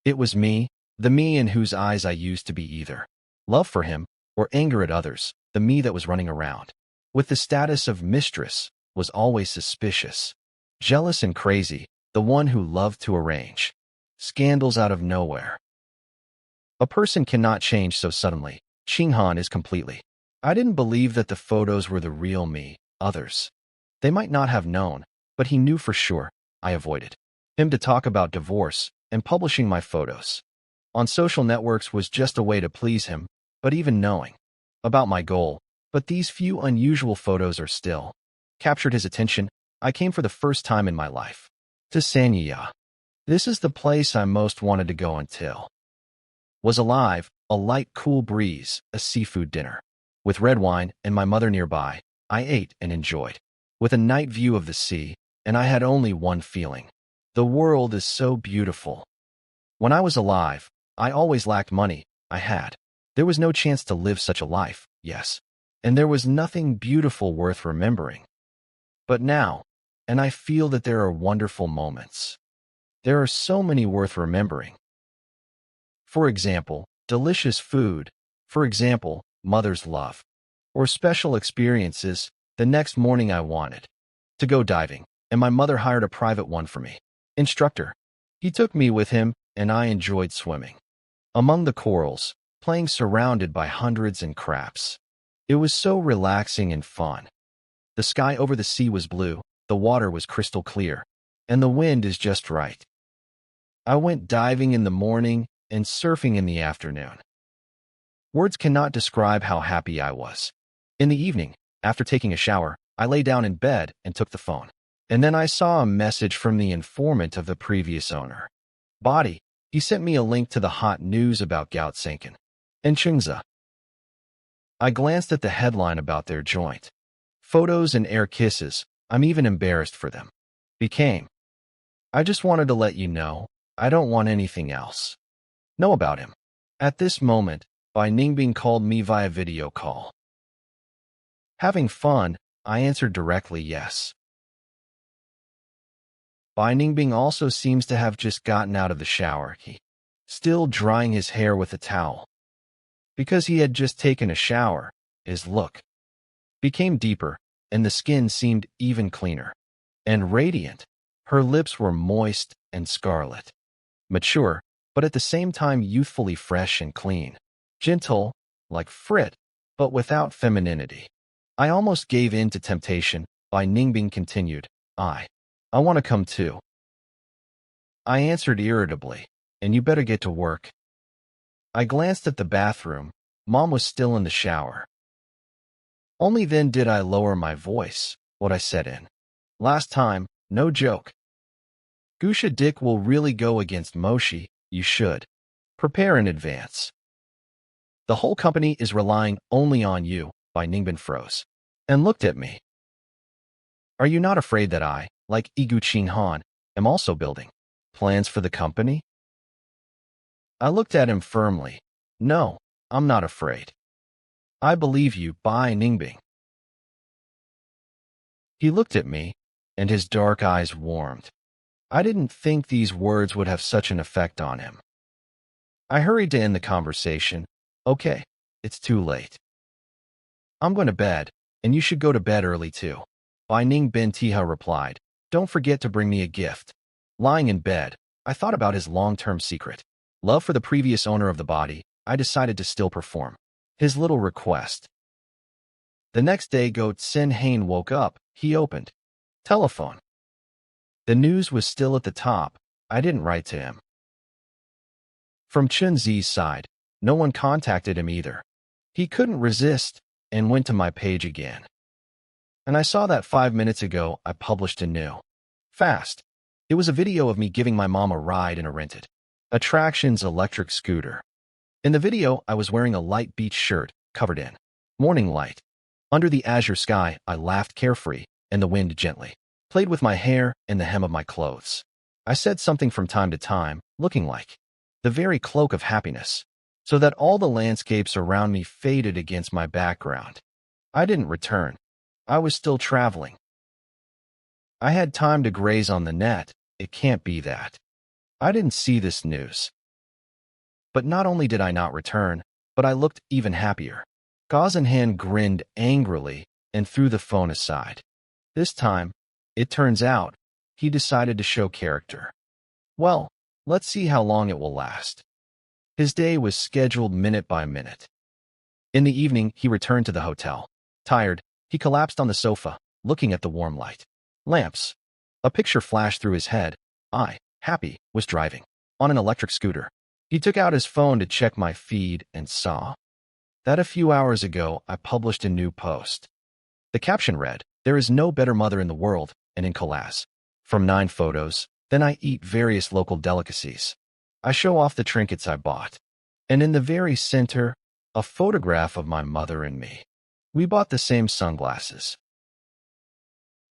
S1: It was me, the me in whose eyes I used to be either love for him or anger at others, the me that was running around with the status of mistress, was always suspicious, jealous and crazy, the one who loved to arrange scandals out of nowhere. A person cannot change so suddenly. Qinghan is completely. I didn't believe that the photos were the real me. Others, they might not have known, but he knew for sure. I avoided him to talk about divorce, and publishing my photos on social networks was just a way to please him. But even knowing about my goal, but these few unusual photos are still captured his attention. I came for the first time in my life to Sanya. This is the place I most wanted to go until was alive. A light, cool breeze, a seafood dinner with red wine and my mother nearby. I ate and enjoyed with a night view of the sea, and I had only one feeling. The world is so beautiful. When I was alive, I always lacked money. There was no chance to live such a life, yes, and there was nothing beautiful worth remembering. But now, and I feel that there are wonderful moments. There are so many worth remembering. For example, delicious food. For example, mother's love. Or special experiences. The next morning I wanted to go diving, and my mother hired a private one for me. Instructor. He took me with him, and I enjoyed swimming among the corals, playing surrounded by hundreds and crabs. It was so relaxing and fun. The sky over the sea was blue, the water was crystal clear, and the wind is just right. I went diving in the morning and surfing in the afternoon. Words cannot describe how happy I was. In the evening, after taking a shower, I lay down in bed and took the phone. And then I saw a message from the informant of the previous owner. Body. He sent me a link to the hot news about gout Sankin and Chungza. I glanced at the headline about their joint. Photos and air kisses. I'm even embarrassed for them. Became. I just wanted to let you know, I don't want anything else. Know about him. At this moment, Bai Ningbing called me via video call. Having fun, I answered directly yes. Bai Ningbing also seems to have just gotten out of the shower, he still drying his hair with a towel. Because he had just taken a shower, his look became deeper, and the skin seemed even cleaner and radiant. Her lips were moist and scarlet, mature, but at the same time youthfully fresh and clean. Gentle, like Frit, but without femininity. I almost gave in to temptation. Bai Ningbing continued, I want to come too. I answered irritably, and you better get to work. I glanced at the bathroom. Mom was still in the shower. Only then did I lower my voice, what I said in. Last time, no joke. Gusha Dick will really go against Moshi, you should. Prepare in advance. The whole company is relying only on you, Bai Ningbing froze, and looked at me. Are you not afraid that I, like Igu Qin Han, am also building plans for the company? I looked at him firmly. No, I'm not afraid. I believe you, Bai Ningbing. He looked at me, and his dark eyes warmed. I didn't think these words would have such an effect on him. I hurried to end the conversation. Okay, it's too late. I'm going to bed, and you should go to bed early too. Bai Ningbing Tiha replied. Don't forget to bring me a gift. Lying in bed, I thought about his long-term secret. Love for the previous owner of the body. I decided to still perform his little request. The next day, Goat Sin Hain woke up. He opened. Telephone. The news was still at the top. I didn't write to him. From Chun Zi's side, no one contacted him either. He couldn't resist and went to my page again. And I saw that 5 minutes ago I published a new. Fast. It was a video of me giving my mom a ride in a rented Attractions electric scooter. In the video, I was wearing a light beach shirt covered in morning light. Under the azure sky, I laughed carefree, and the wind gently played with my hair and the hem of my clothes. I said something from time to time, looking like the very cloak of happiness, so that all the landscapes around me faded against my background. I didn't return. I was still traveling. I had time to graze on the net. It can't be that I didn't see this news. But not only did I not return, but I looked even happier. Gazenhan grinned angrily and threw the phone aside. This time, it turns out, he decided to show character. Well, let's see how long it will last. His day was scheduled minute by minute. In the evening, he returned to the hotel. Tired, he collapsed on the sofa, looking at the warm light. Lamps. A picture flashed through his head. I, happy, was driving on an electric scooter. He took out his phone to check my feed and saw that a few hours ago I published a new post. The caption read, "There is no better mother in the world," and in collage. From 9 photos, then I eat various local delicacies. I show off the trinkets I bought. And in the very center, a photograph of my mother and me. We bought the same sunglasses.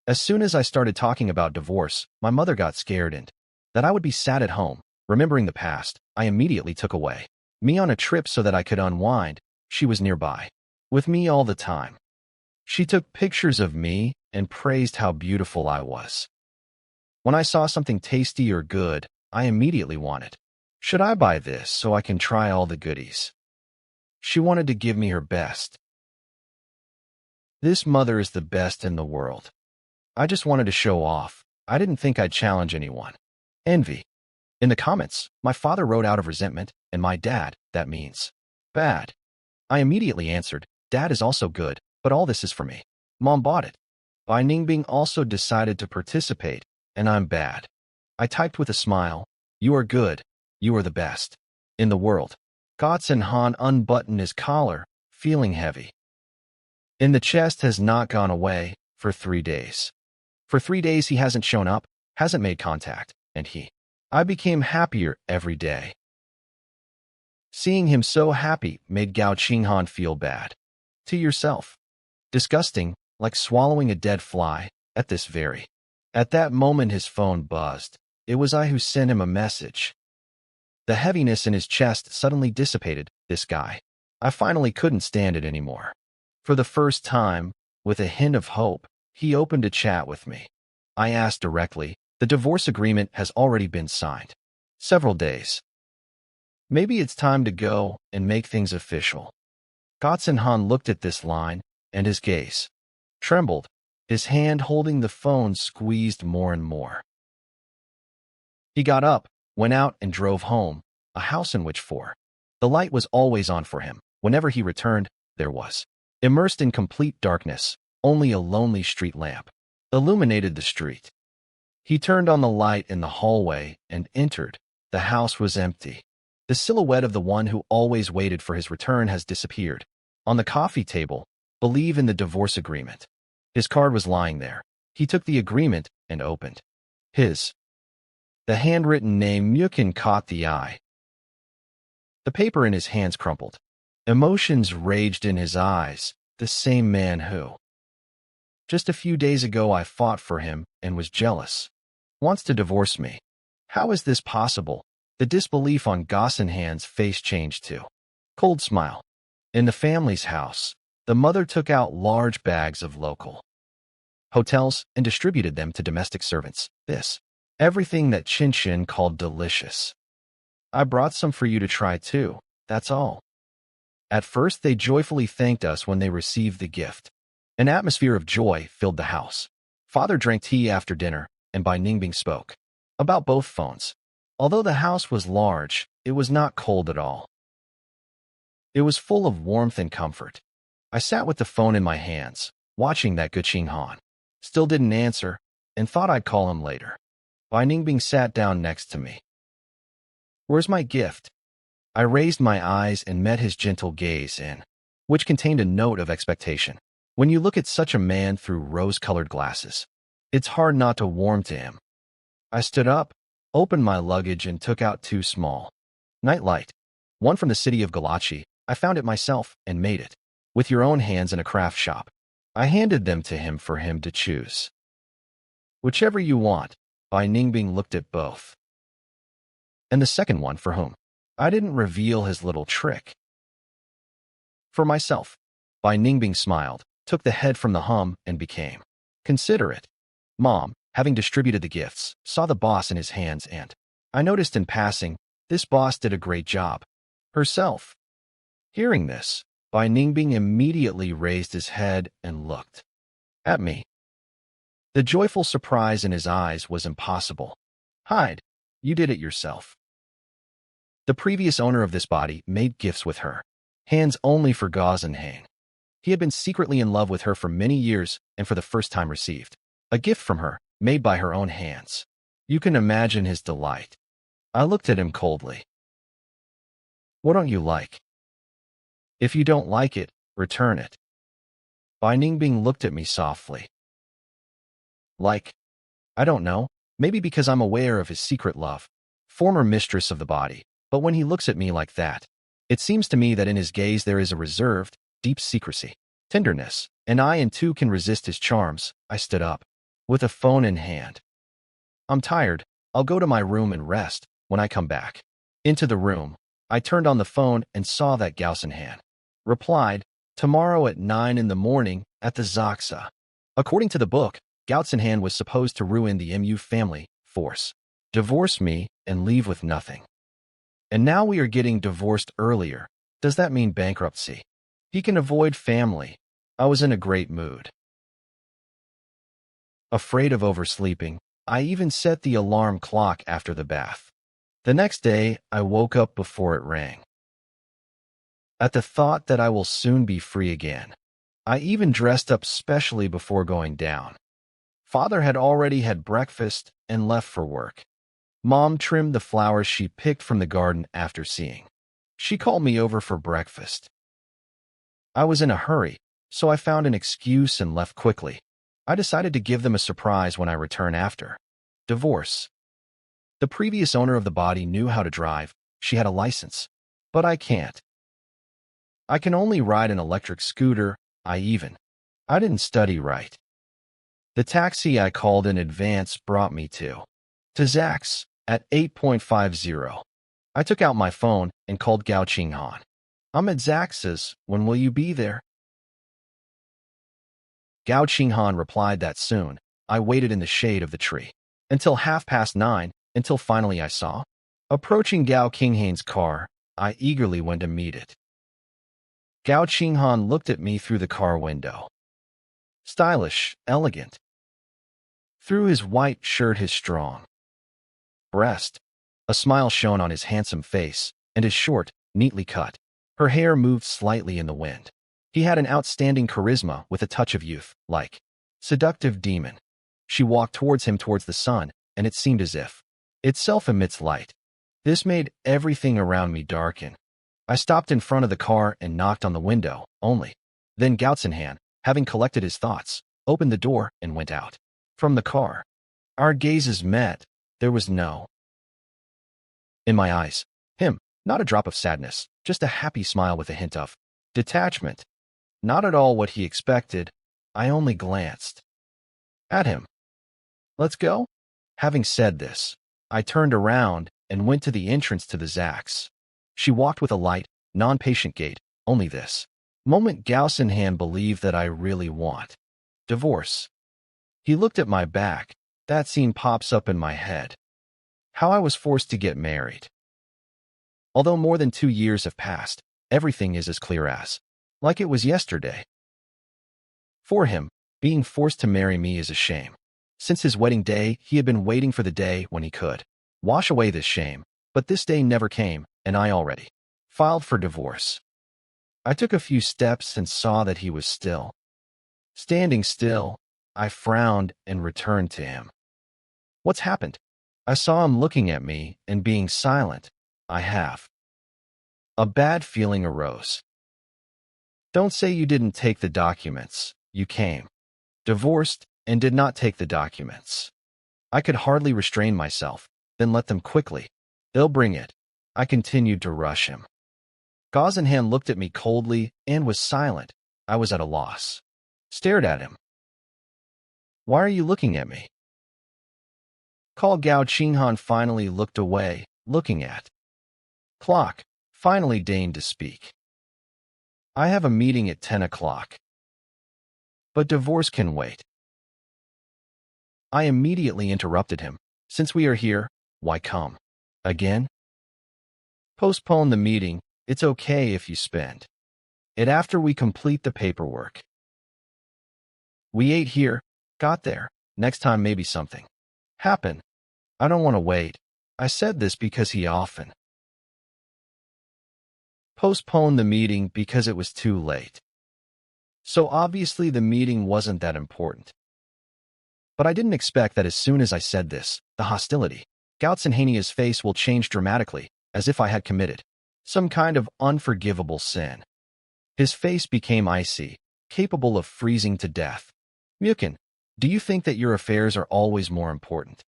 S1: As soon as I started talking about divorce, my mother got scared and that I would be sad at home. Remembering the past, I immediately took away me on a trip so that I could unwind. She was nearby, with me all the time. She took pictures of me and praised how beautiful I was. When I saw something tasty or good, I immediately wanted. Should I buy this so I can try all the goodies? She wanted to give me her best. This mother is the best in the world. I just wanted to show off. I didn't think I'd challenge anyone. Envy. In the comments, my father wrote out of resentment, and my dad, that means bad. I immediately answered, Dad is also good, but all this is for me. Mom bought it. Bai Ningbing also decided to participate, and I'm bad. I typed with a smile, you are good, you are the best in the world. Godson Han unbuttoned his collar, feeling heavy. In the chest has not gone away for 3 days. For 3 days he hasn't shown up, hasn't made contact, and I became happier every day. Seeing him so happy made Gao Qinghan feel bad. To yourself. Disgusting, like swallowing a dead fly, at this very. At that moment his phone buzzed. It was I who sent him a message. The heaviness in his chest suddenly dissipated. This guy. I finally couldn't stand it anymore. For the first time, with a hint of hope, he opened a chat with me. I asked directly, the divorce agreement has already been signed. Several days. Maybe it's time to go and make things official. Godson Han looked at this line, and his gaze trembled. His hand holding the phone squeezed more and more. He got up, went out and drove home, a house in which the light was always on for him. Whenever he returned, there was, immersed in complete darkness, only a lonely street lamp illuminated the street. He turned on the light in the hallway and entered. The house was empty. The silhouette of the one who always waited for his return has disappeared. On the coffee table, believe in the divorce agreement. His card was lying there. He took the agreement and opened. The handwritten name Myukin caught the eye. The paper in his hands crumpled. Emotions raged in his eyes. The same man who, just a few days ago I fought for him and was jealous, wants to divorce me. How is this possible? The disbelief on Gossenhand's face changed to cold smile. In the family's house, the mother took out large bags of local hotels and distributed them to domestic servants. Everything that Chin called delicious. I brought some for you to try too, that's all. At first they joyfully thanked us when they received the gift. An atmosphere of joy filled the house. Father drank tea after dinner, and Bai Ningbing spoke about both phones. Although the house was large, it was not cold at all. It was full of warmth and comfort. I sat with the phone in my hands, watching that Guqing Han. Still didn't answer, and thought I'd call him later. Bai Ningbing sat down next to me. Where's my gift? I raised my eyes and met his gentle gaze which contained a note of expectation. When you look at such a man through rose-colored glasses, it's hard not to warm to him. I stood up, opened my luggage and took out 2 small nightlight. One from the city of Galachi. I found it myself and made it, with your own hands in a craft shop. I handed them to him for him to choose. Whichever you want. Bai Ningbing looked at both. And the second one for whom? I didn't reveal his little trick. For myself. Bai Ningbing smiled, took the head from the hum and became considerate. Mom, having distributed the gifts, saw the boss in his hands and I noticed in passing, this boss did a great job. Herself. Hearing this, Bai Ningbing immediately raised his head and looked at me. The joyful surprise in his eyes was impossible. Hide, you did it yourself. The previous owner of this body made gifts with her hands only for Gossenhang. He had been secretly in love with her for many years and for the first time received a gift from her, made by her own hands. You can imagine his delight. I looked at him coldly. What don't you like? If you don't like it, return it. Bai Ningbing looked at me softly. Like? I don't know, maybe because I'm aware of his secret love, former mistress of the body, but when he looks at me like that, it seems to me that in his gaze there is a reserved, deep secrecy, tenderness, and I too can resist his charms. I stood up, with a phone in hand. I'm tired, I'll go to my room and rest. When I come back into the room, I turned on the phone and saw that Gossenhan replied, tomorrow at 9 in the morning at the Zaxa. According to the book, Gossenhan was supposed to ruin the Mu family, force, divorce me, and leave with nothing. And now we are getting divorced earlier. Does that mean bankruptcy? He can avoid family. I was in a great mood. Afraid of oversleeping, I even set the alarm clock after the bath. The next day, I woke up before it rang. At the thought that I will soon be free again, I even dressed up specially before going down. Father had already had breakfast and left for work. Mom trimmed the flowers she picked from the garden after seeing. She called me over for breakfast. I was in a hurry, so I found an excuse and left quickly. I decided to give them a surprise when I return after divorce. The previous owner of the body knew how to drive. She had a license. But I can't. I can only ride an electric scooter. I didn't study right. The taxi I called in advance brought me to Zach's at 8:50. I took out my phone and called Gao Qinghan. I'm at Zach's. When will you be there? Gao Qinghan replied that soon. I waited in the shade of the tree until 9:30, until finally I saw. Approaching Gao Qinghan's car, I eagerly went to meet it. Gao Qinghan looked at me through the car window. Stylish, elegant. Through his white shirt, his strong breast, a smile shone on his handsome face, and his short, neatly cut. Her hair moved slightly in the wind. He had an outstanding charisma with a touch of youth, like seductive demon. She walked towards him towards the sun, and it seemed as if itself emits light. This made everything around me darken. I stopped in front of the car and knocked on the window, only. Then Gao Qinghan, having collected his thoughts, opened the door and went out. From the car, our gazes met. There was no in my eyes. Him, not a drop of sadness, just a happy smile with a hint of detachment. Not at all what he expected. I only glanced at him. Let's go? Having said this, I turned around and went to the entrance to the Zach's. She walked with a light, non-patient gait. Only this moment Gao Qinghan believed that I really want divorce. He looked at my back. That scene pops up in my head. How I was forced to get married. Although more than 2 years have passed, everything is as clear as, like it was yesterday. For him, being forced to marry me is a shame. Since his wedding day, he had been waiting for the day when he could wash away this shame, but this day never came, and I already filed for divorce. I took a few steps and saw that he was still standing still. I frowned and returned to him. What's happened? I saw him looking at me and being silent. I have. A bad feeling arose. Don't say you didn't take the documents. You came divorced and did not take the documents. I could hardly restrain myself, then let them quickly. They'll bring it. I continued to rush him. Gao Qinghan looked at me coldly and was silent. I was at a loss. Stared at him. Why are you looking at me? Gao Qinghan finally looked away, looking at clock, finally deigned to speak. I have a meeting at 10 o'clock. But divorce can wait. I immediately interrupted him. Since we are here, why come again? Postpone the meeting. It's okay if you spend it after we complete the paperwork. We ate here, got there. Next time maybe something happen. I don't want to wait. I said this because he often postponed the meeting because it was too late. So obviously the meeting wasn't that important. But I didn't expect that as soon as I said this, the hostility. Gao Qinghan's face will change dramatically, as if I had committed some kind of unforgivable sin. His face became icy, capable of freezing to death. Mukin, do you think that your affairs are always more important?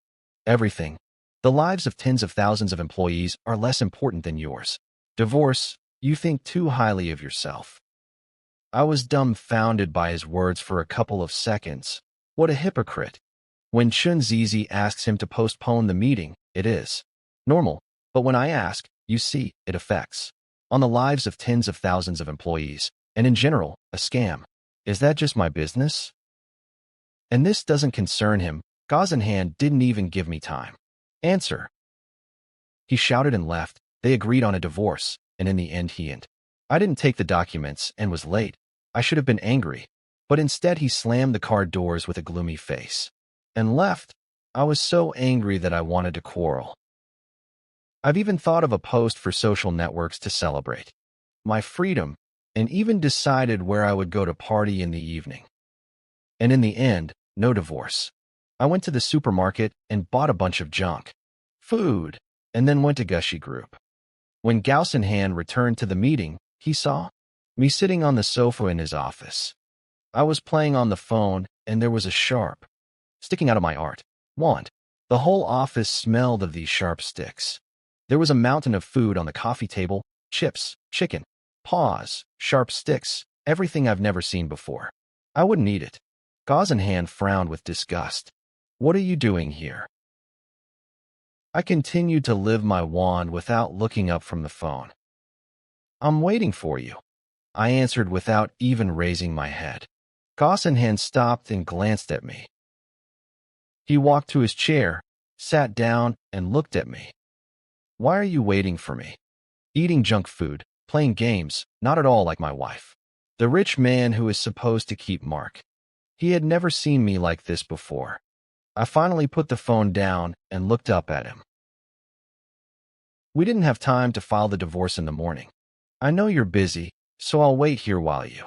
S1: Everything. The lives of tens of thousands of employees are less important than yours. Divorce, you think too highly of yourself. I was dumbfounded by his words for a couple of seconds. What a hypocrite. When Chun Zizi asks him to postpone the meeting, it is normal. But when I ask, you see, it affects on the lives of tens of thousands of employees, and in general, a scam. Is that just my business? And this doesn't concern him. Gao Qinghan didn't even give me time. Answer. He shouted and left. They agreed on a divorce, and in the end I didn't take the documents and was late. I should have been angry, but instead he slammed the car doors with a gloomy face and left. I was so angry that I wanted to quarrel. I've even thought of a post for social networks to celebrate my freedom, and even decided where I would go to party in the evening. And in the end, no divorce. I went to the supermarket and bought a bunch of junk food, and then went to Gushy Group. When Gao Qinghan returned to the meeting, he saw me sitting on the sofa in his office. I was playing on the phone, and there was a sharp sticking out of my art wand. The whole office smelled of these sharp sticks. There was a mountain of food on the coffee table: chips, chicken, paws, sharp sticks, everything I've never seen before. I wouldn't eat it. Gauzenhan frowned with disgust. What are you doing here? I continued to live my wand without looking up from the phone. I'm waiting for you, I answered without even raising my head. Gauzenhan stopped and glanced at me. He walked to his chair, sat down, and looked at me. Why are you waiting for me? Eating junk food, playing games, not at all like my wife. The rich man who is supposed to keep Mark. He had never seen me like this before. I finally put the phone down and looked up at him. We didn't have time to file the divorce in the morning. I know you're busy, so I'll wait here while you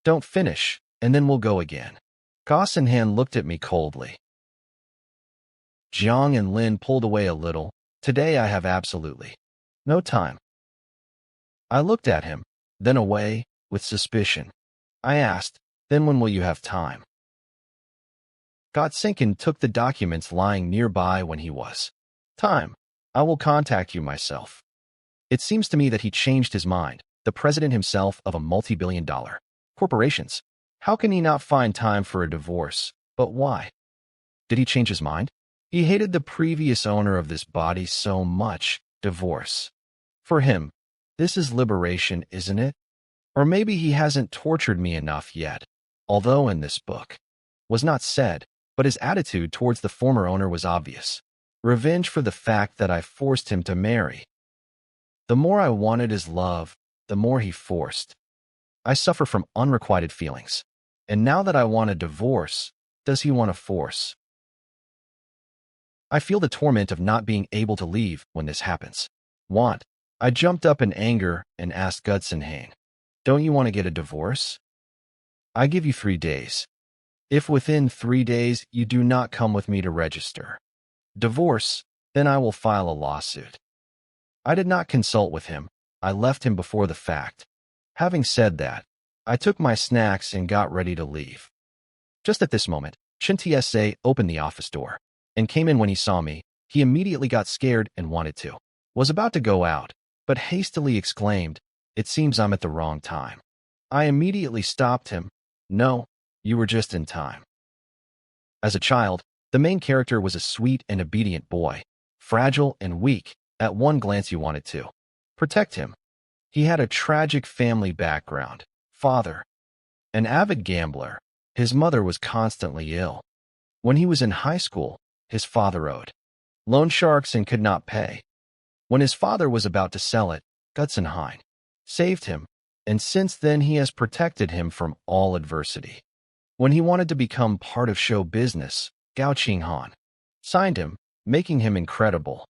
S1: don't finish, and then we'll go again. Gauzenhan looked at me coldly. Jiang and Lin pulled away a little. Today I have absolutely no time. I looked at him, then away, with suspicion. I asked, then when will you have time? Gauzenhan took the documents lying nearby when he was. Time. I will contact you myself. It seems to me that he changed his mind, the president himself of a multi-billion-dollar corporations. How can he not find time for a divorce? But why? Did he change his mind? He hated the previous owner of this body so much. Divorce. For him, this is liberation, isn't it? Or maybe he hasn't tortured me enough yet, although in this book was not said, but his attitude towards the former owner was obvious. Revenge for the fact that I forced him to marry. The more I wanted his love, the more he forced. I suffer from unrequited feelings. And now that I want a divorce, does he want to force? I feel the torment of not being able to leave when this happens. Want? I jumped up in anger and asked Gauzenhan, don't you want to get a divorce? I give you 3 days. If within 3 days you do not come with me to register divorce, then I will file a lawsuit. I did not consult with him. I left him before the fact. Having said that, I took my snacks and got ready to leave. Just at this moment, Chen Tsa opened the office door and came in. When he saw me, he immediately got scared and was about to go out, but hastily exclaimed, it seems I'm at the wrong time. I immediately stopped him. No, you were just in time. As a child, the main character was a sweet and obedient boy, fragile and weak. At one glance you wanted to protect him. He had a tragic family background. Father, an avid gambler. His mother was constantly ill. When he was in high school, his father owed loan sharks and could not pay. When his father was about to sell it, Gauzenhan saved him, and since then he has protected him from all adversity. When he wanted to become part of show business, Gauzenhan signed him, making him incredible.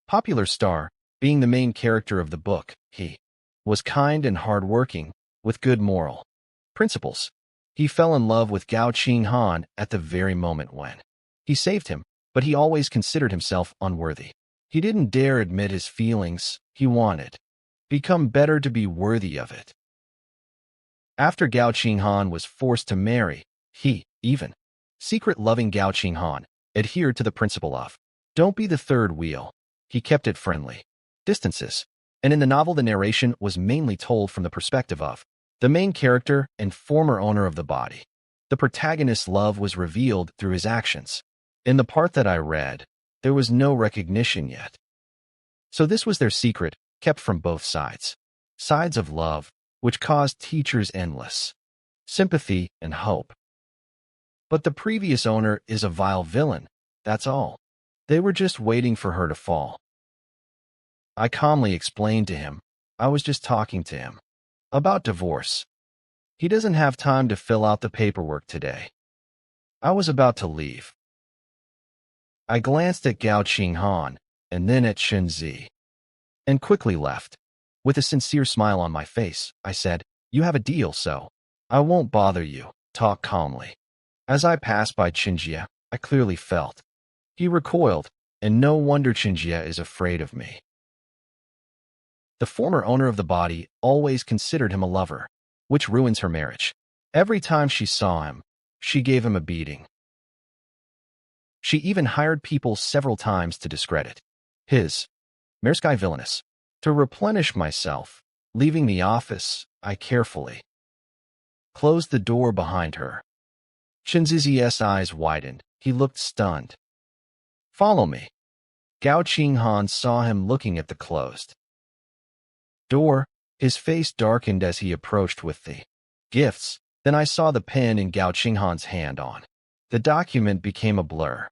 S1: Popular star, being the main character of the book, he was kind and hard-working, with good moral principles. He fell in love with Gauzenhan at the very moment when he saved him, but he always considered himself unworthy. He didn't dare admit his feelings. He wanted become better to be worthy of it. After Gauzenhan was forced to marry, he, even secret-loving Gauzenhan, adhered to the principle of don't be the third wheel. He kept it friendly distances, and in the novel the narration was mainly told from the perspective of the main character and former owner of the body. The protagonist's love was revealed through his actions. In the part that I read, there was no recognition yet. So this was their secret, kept from both sides. Sides of love, which caused teachers endless sympathy and hope. But the previous owner is a vile villain, that's all. They were just waiting for her to fall. I calmly explained to him, I was just talking to him about divorce. He doesn't have time to fill out the paperwork today. I was about to leave. I glanced at Gauzenhan and then at Shenzi, and quickly left. With a sincere smile on my face, I said, you have a deal, so I won't bother you. Talk calmly. As I passed by Chinjia, I clearly felt he recoiled, and no wonder Chinjia is afraid of me. The former owner of the body always considered him a lover, which ruins her marriage. Every time she saw him, she gave him a beating. She even hired people several times to discredit his Mersky villainous. To replenish myself, leaving the office, I carefully closed the door behind her. Shinzi's eyes widened. He looked stunned. Follow me. Gao Qinghan saw him looking at the closed door. His face darkened as he approached with the gifts. Then I saw the pen in Gao Qinghan's hand on. The document became a blur.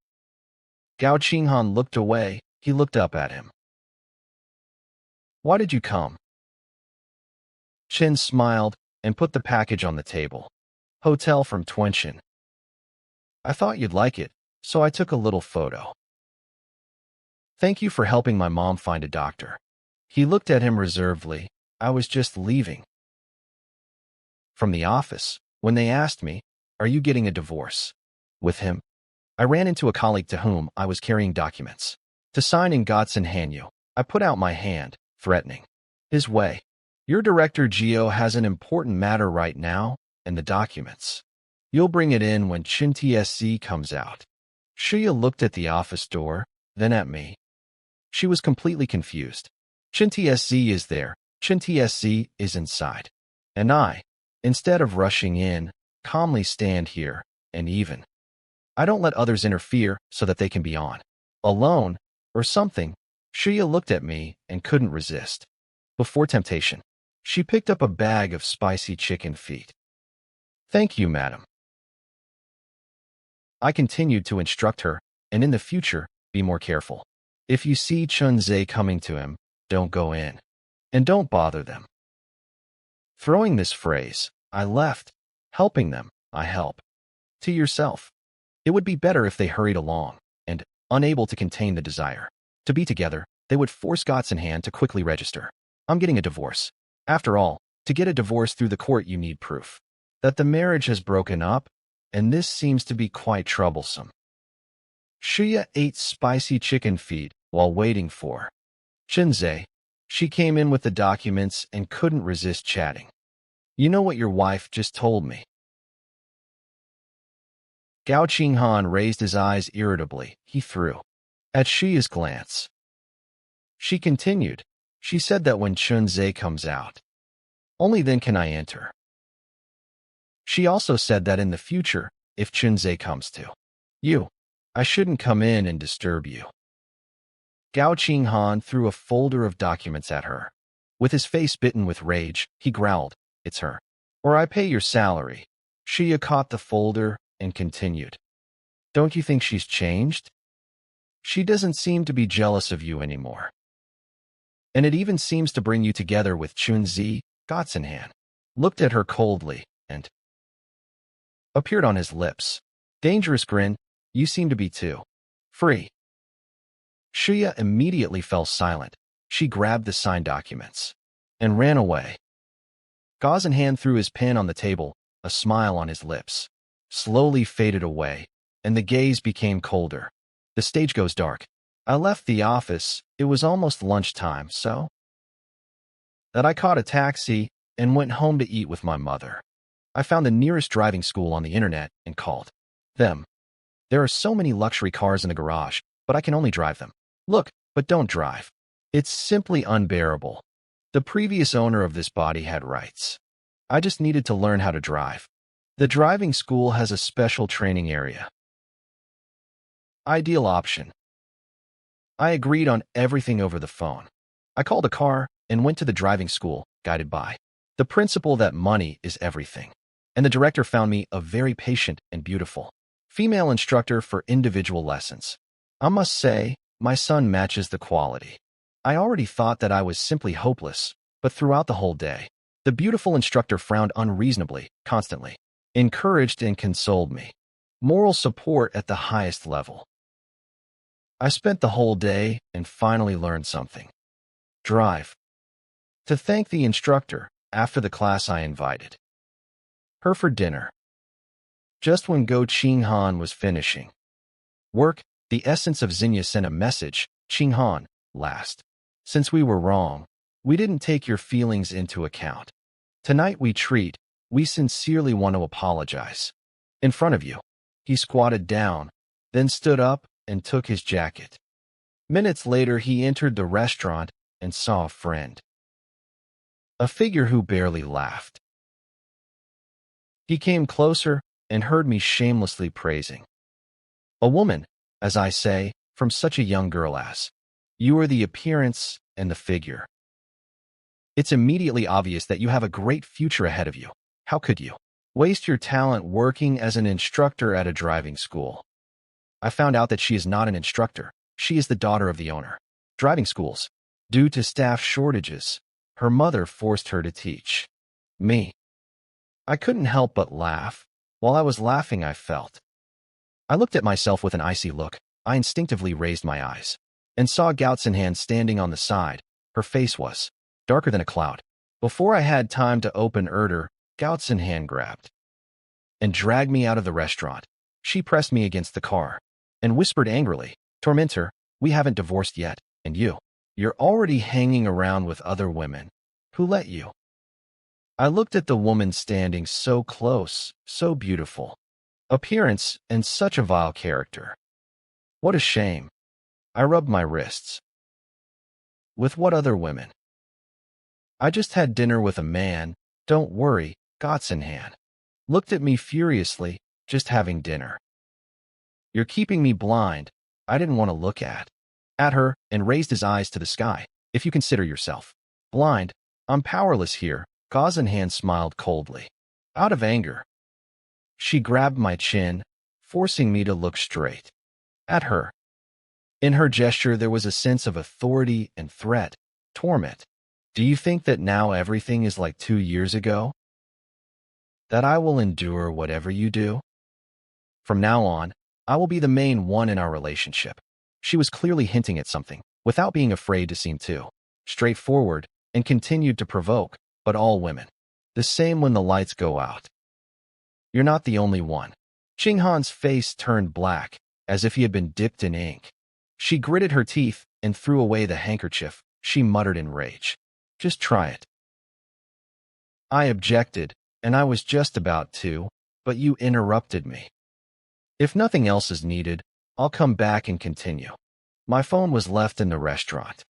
S1: Gao Qinghan looked away. He looked up at him. Why did you come? Chen smiled and put the package on the table. Hotel from Twenshin. I thought you'd like it, so I took a little photo. Thank you for helping my mom find a doctor. He looked at him reservedly. I was just leaving from the office when they asked me, are you getting a divorce with him? I ran into a colleague to whom I was carrying documents to sign in Godson Hanyu. I put out my hand, threatening his way. Your director Gio has an important matter right now, and the documents. You'll bring it in when Chin TSC comes out. Shuya looked at the office door, then at me. She was completely confused. Chin TSC is there. Chin TSC is inside. And I, instead of rushing in, calmly stand here, and even I don't let others interfere so that they can be on alone or something. Shuya looked at me and couldn't resist. Before temptation, she picked up a bag of spicy chicken feet. Thank you, madam. I continued to instruct her, and in the future, be more careful. If you see Chunze coming to him, don't go in. And don't bother them. Throwing this phrase, I left. Helping them, I help. To yourself. It would be better if they hurried along, and, unable to contain the desire to be together, they would force Godson hand to quickly register. I'm getting a divorce. After all, to get a divorce through the court you need proof that the marriage has broken up, and this seems to be quite troublesome. Shuya ate spicy chicken feet while waiting for Chinze. She came in with the documents and couldn't resist chatting. You know what your wife just told me? Gao Qinghan raised his eyes irritably. He threw at Shuya's glance. She continued. She said that when Chunze comes out, only then can I enter. She also said that in the future, if Chunze comes to you, I shouldn't come in and disturb you. Gao Qinghan threw a folder of documents at her. With his face bitten with rage, he growled, It's her. Or I pay your salary. Shuya caught the folder and continued. Don't you think she's changed? She doesn't seem to be jealous of you anymore. And it even seems to bring you together with Chunzi. Gotsenhan looked at her coldly and appeared on his lips. Dangerous grin. You seem to be too free. Shuya immediately fell silent. She grabbed the signed documents and ran away. Gotsenhan threw his pen on the table, a smile on his lips slowly faded away, and the gaze became colder. The stage goes dark. I left the office. It was almost lunchtime, so that I caught a taxi and went home to eat with my mother. I found the nearest driving school on the internet and called them. There are so many luxury cars in the garage, but I can only drive them. Look, but don't drive. It's simply unbearable. The previous owner of this body had rights. I just needed to learn how to drive. The driving school has a special training area. Ideal option. I agreed on everything over the phone. I called a car and went to the driving school, guided by the principle that money is everything. And the director found me a very patient and beautiful female instructor for individual lessons. I must say, my son matches the quality. I already thought that I was simply hopeless, but throughout the whole day, the beautiful instructor frowned unreasonably, constantly encouraged and consoled me. Moral support at the highest level. I spent the whole day and finally learned something. Drive. To thank the instructor, after the class I invited her for dinner. Just when Go Qinghan was finishing work, the essence of Xenia sent a message, Qinghan, last. Since we were wrong, we didn't take your feelings into account. Tonight we sincerely want to apologize. In front of you. He squatted down, then stood up and took his jacket. Minutes later, he entered the restaurant and saw a friend, a figure who barely laughed. He came closer and heard me shamelessly praising. A woman, as I say, from such a young girl as, you are the appearance and the figure. It's immediately obvious that you have a great future ahead of you. How could you waste your talent working as an instructor at a driving school? I found out that she is not an instructor. She is the daughter of the owner. Driving schools. Due to staff shortages, her mother forced her to teach me. I couldn't help but laugh. While I was laughing, I felt. I looked at myself with an icy look. I instinctively raised my eyes and saw Goutsenhan standing on the side. Her face was darker than a cloud. Before I had time to open Erder, Goutsenhan grabbed and dragged me out of the restaurant. She pressed me against the car and whispered angrily, "Tormentor, we haven't divorced yet, and you're already hanging around with other women. Who let you?" I looked at the woman standing so close, so beautiful. Appearance and such a vile character. What a shame. I rubbed my wrists. With what other women? I just had dinner with a man. Don't worry, Goutsenhan looked at me furiously, just having dinner. You're keeping me blind. I didn't want to look at her, and raised his eyes to the sky. If you consider yourself blind, I'm powerless here. Goutsenhan smiled coldly. Out of anger, she grabbed my chin, forcing me to look straight at her. In her gesture, there was a sense of authority and threat. Torment. Do you think that now everything is like 2 years ago? That I will endure whatever you do? From now on, I will be the main one in our relationship. She was clearly hinting at something, without being afraid to seem too straightforward, and continued to provoke, but all women. The same when the lights go out. You're not the only one. Qinghan's face turned black, as if he had been dipped in ink. She gritted her teeth and threw away the handkerchief. She muttered in rage. Just try it. I objected, and I was just about to, but you interrupted me. If nothing else is needed, I'll come back and continue. My phone was left in the restaurant.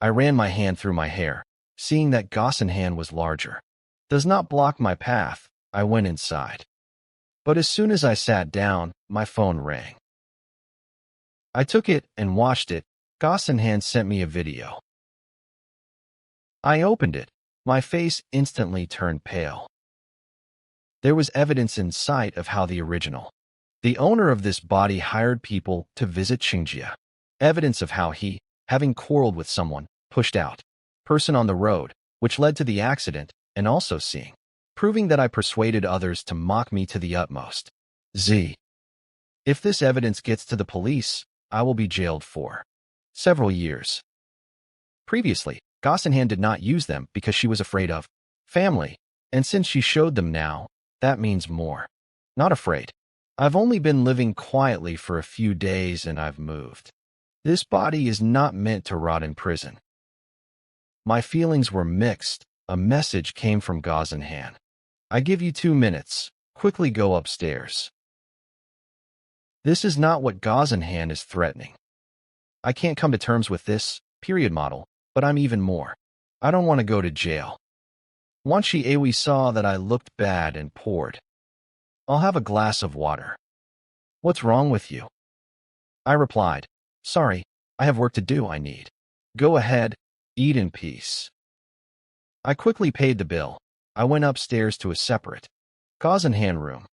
S1: I ran my hand through my hair, seeing that Goutsenhan was larger. Does not block my path. I went inside. But as soon as I sat down, my phone rang. I took it and watched it. Goutsenhan sent me a video. I opened it. My face instantly turned pale. There was evidence in sight of how the owner of this body hired people to visit Qingjia. Evidence of how he, having quarreled with someone, pushed out person on the road, which led to the accident, and also seeing, proving that I persuaded others to mock me to the utmost. If this evidence gets to the police, I will be jailed for several years. Previously, Goutsenhan did not use them because she was afraid of family, and since she showed them now, that means more. Not afraid. I've only been living quietly for a few days and I've moved. This body is not meant to rot in prison. My feelings were mixed. A message came from Goutsenhan. I give you 2 minutes. Quickly go upstairs. This is not what Goutsenhan is threatening. I can't come to terms with this, period model, but I'm even more. I don't want to go to jail. Wanshi Aoi saw that I looked bad and poured. I'll have a glass of water. What's wrong with you? I replied, sorry, I have work to do. I need. Go ahead, eat in peace. I quickly paid the bill. I went upstairs to a separate Goutsenhan room.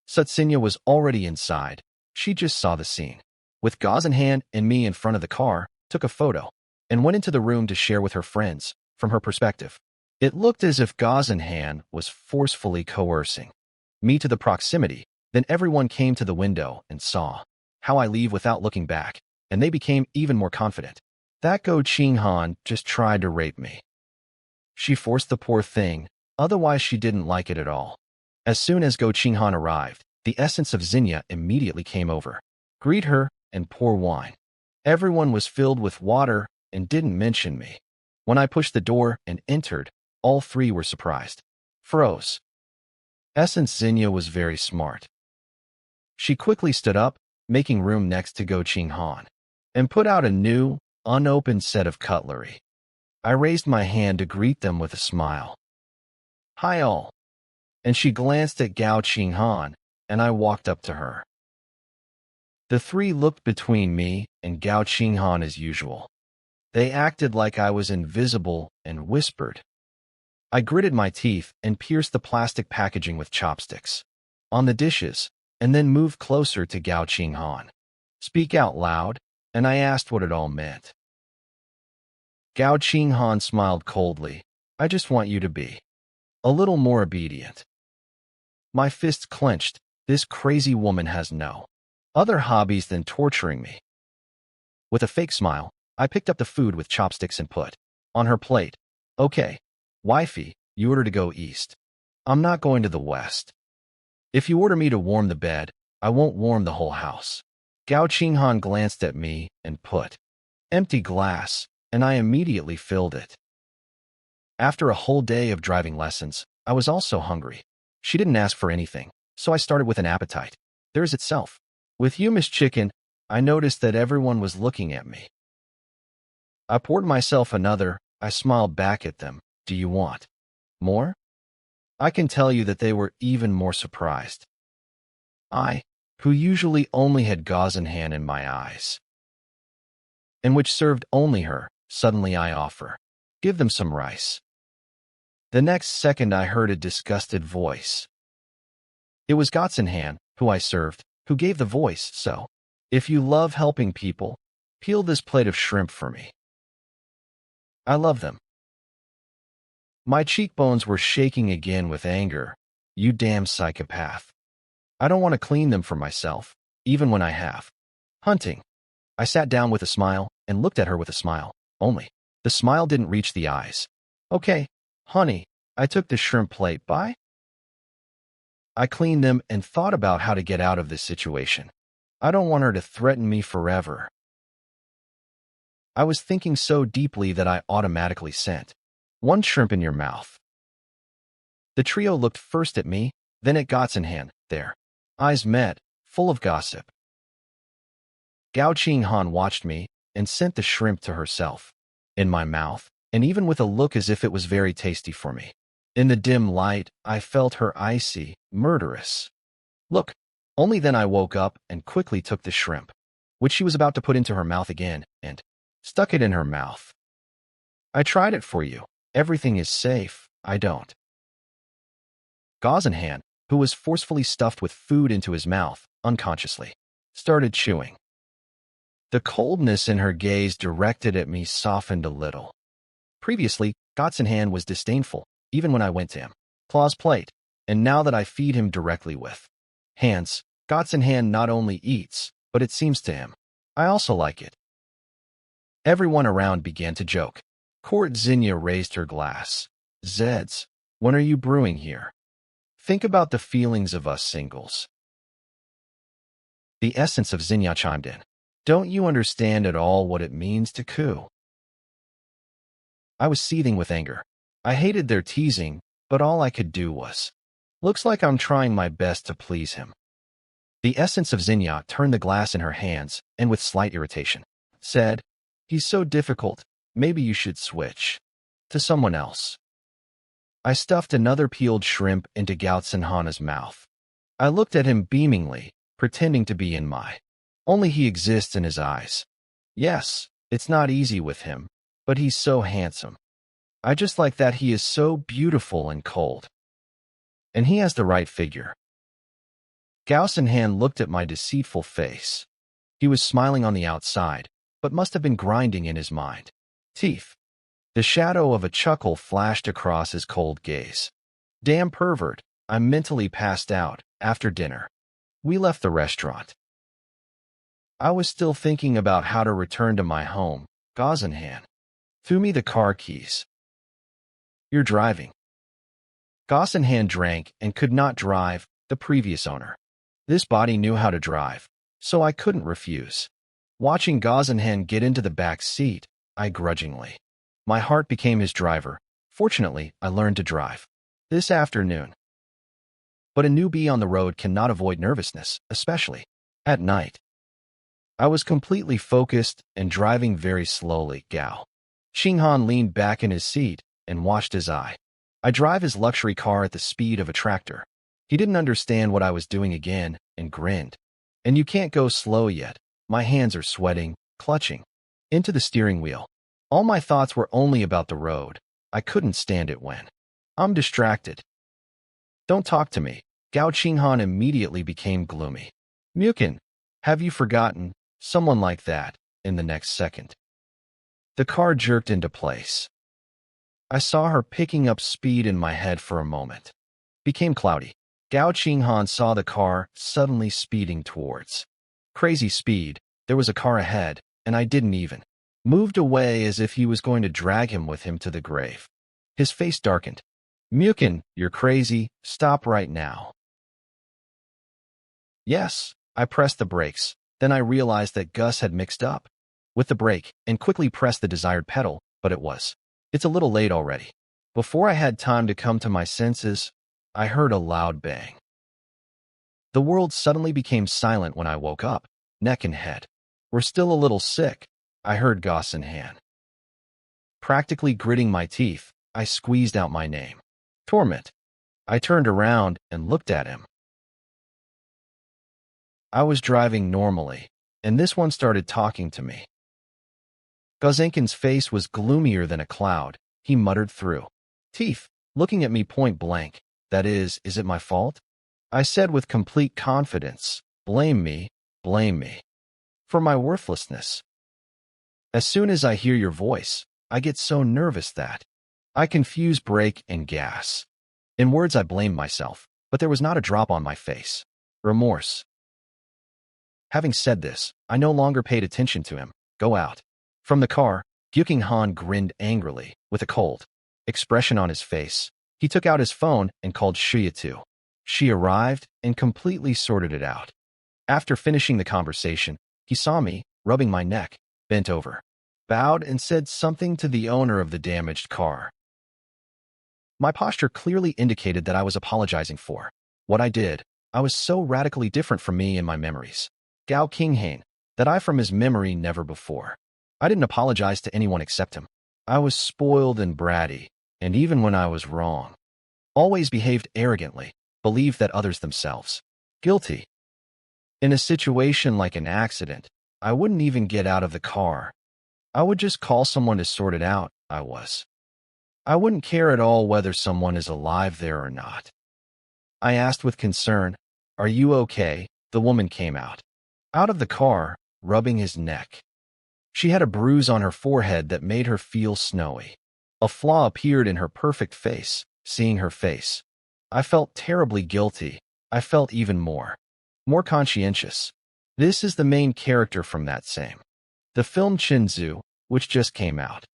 S1: Sutsinya was already inside. She just saw the scene. With Goutsenhan and me in front of the car, took a photo, and went into the room to share with her friends. From her perspective, it looked as if Goutsenhan was forcefully coercing me to the proximity. Then everyone came to the window and saw how I leave without looking back, and they became even more confident. That Go Qinghan just tried to rape me. She forced the poor thing, otherwise she didn't like it at all. As soon as Go Qinghan arrived, the essence of Xenia immediately came over. Greet her and pour wine. Everyone was filled with water and didn't mention me. When I pushed the door and entered, all three were surprised. Froze. Essence Xenia was very smart. She quickly stood up, making room next to Go Ching Han, and put out a new, unopened set of cutlery. I raised my hand to greet them with a smile. "Hi all." And she glanced at Gao Ching Han, and I walked up to her. The three looked between me and Gao Ching Han as usual. They acted like I was invisible and whispered. I gritted my teeth and pierced the plastic packaging with chopsticks on the dishes, and then moved closer to Gao Ching Han. "Speak out loud," and I asked what it all meant. Gao Ching Han smiled coldly. "I just want you to be a little more obedient." My fists clenched. This crazy woman has no other hobbies than torturing me. With a fake smile, I picked up the food with chopsticks and put on her plate. "Okay, wifey, you order to go east. I'm not going to the west. If you order me to warm the bed, I won't warm the whole house." Gao Ching Han glanced at me and put empty glass, and I immediately filled it. After a whole day of driving lessons, I was also hungry. She didn't ask for anything, so I started with an appetite. There's itself. With hummus chicken, I noticed that everyone was looking at me. I poured myself another. I smiled back at them. "Do you want more?" I can tell you that they were even more surprised. I, who usually only had gauze in hand in my eyes, and which served only her, suddenly I offer. "Give them some rice." The next second I heard a disgusted voice. It was Gotsenhan, who I served, who gave the voice. "So, if you love helping people, peel this plate of shrimp for me. I love them." My cheekbones were shaking again with anger. "You damn psychopath. I don't want to clean them for myself, even when I have hunting." I sat down with a smile and looked at her with a smile. Only, the smile didn't reach the eyes. "Okay, honey." I took the shrimp plate. "Bye." I cleaned them and thought about how to get out of this situation. I don't want her to threaten me forever. I was thinking so deeply that I automatically sent one shrimp in your mouth. The trio looked first at me, then at Gotsenhan. Their eyes met, full of gossip. Gao Ching Han watched me and sent the shrimp to herself, in my mouth, and even with a look as if it was very tasty for me. In the dim light, I felt her icy, murderous look. Only then I woke up and quickly took the shrimp, which she was about to put into her mouth again, and stuck it in her mouth. "I tried it for you. Everything is safe. I don't." Gauzenhan, who was forcefully stuffed with food into his mouth, unconsciously started chewing. The coldness in her gaze directed at me softened a little. Previously, Gotsenhan was disdainful, even when I went to him. Claw's plate, and now that I feed him directly with hands, Gotsenhan not only eats, but it seems to him, I also like it. Everyone around began to joke. Court Zinnia raised her glass. "Zeds, when are you brewing here? Think about the feelings of us singles." The essence of Zinnia chimed in. "Don't you understand at all what it means to coup?" I was seething with anger. I hated their teasing, but all I could do was, "Looks like I'm trying my best to please him." The essence of Zinnia turned the glass in her hands and with slight irritation said, "He's so difficult, maybe you should switch to someone else." I stuffed another peeled shrimp into Gautsenhana's mouth. I looked at him beamingly, pretending to be in my. Only he exists in his eyes. Yes, it's not easy with him, but he's so handsome. I just like that he is so beautiful and cold. And he has the right figure. Gautsenhan looked at my deceitful face. He was smiling on the outside, but must have been grinding in his mind. Teeth. The shadow of a chuckle flashed across his cold gaze. Damn pervert, I mentally passed out. After dinner, we left the restaurant. I was still thinking about how to return to my home. Gazenhan threw me the car keys. "You're driving." Gazenhan drank and could not drive, the previous owner. This body knew how to drive, so I couldn't refuse. Watching Gazenhan get into the back seat, I grudgingly. My heart became his driver. Fortunately, I learned to drive this afternoon. but a newbie on the road cannot avoid nervousness, especially at night. I was completely focused and driving very slowly. Gao Xinghan leaned back in his seat and watched his eye. I drive his luxury car at the speed of a tractor. He didn't understand what I was doing again and grinned. And you can't go slow yet. My hands are sweating, clutching into the steering wheel. All my thoughts were only about the road. I couldn't stand it when I'm distracted. Don't talk to me. Gao Qinghan immediately became gloomy. Mukin, have you forgotten? Someone like that, in the next second. The car jerked into place. I saw her picking up speed in my head for a moment. Became cloudy. Gao Qinghan saw the car suddenly speeding towards. Crazy speed. There was a car ahead, and I didn't even. Moved away as if he was going to drag him with him to the grave. His face darkened. Mukin, you're crazy. Stop right now. Yes, I pressed the brakes. Then I realized that Gus had mixed up with the brake and quickly pressed the desired pedal, but it's a little late already. Before I had time to come to my senses, I heard a loud bang. The world suddenly became silent when I woke up. Neck and head were still a little sick. I heard Gus and Han. Practically gritting my teeth, I squeezed out my name. Torment. I turned around and looked at him. I was driving normally, and this one started talking to me. Gozenkin's face was gloomier than a cloud. He muttered through teeth, looking at me point blank. That is it my fault? I said with complete confidence, blame me for my worthlessness. As soon as I hear your voice, I get so nervous that I confuse brake and gas. In words, I blamed myself, but there was not a drop on my face. Remorse. Having said this, I no longer paid attention to him. Go out. From the car, Gyuking Han grinned angrily, with a cold expression on his face. He took out his phone and called Shuya too. She arrived and completely sorted it out. After finishing the conversation, he saw me, rubbing my neck, bent over, bowed and said something to the owner of the damaged car. My posture clearly indicated that I was apologizing for what I did. I was so radically different from me in my memories. Gao Qinghan, that I from his memory never before. I didn't apologize to anyone except him. I was spoiled and bratty, and even when I was wrong, always behaved arrogantly, believed that others themselves guilty. In a situation like an accident, I wouldn't even get out of the car. I would just call someone to sort it out. I wouldn't care at all whether someone is alive there or not. I asked with concern, "Are you okay?" The woman came out of the car, rubbing his neck. She had a bruise on her forehead that made her feel snowy. A flaw appeared in her perfect face. Seeing her face, I felt terribly guilty. I felt even more conscientious. This is the main character from that same the film Chinzu, which just came out.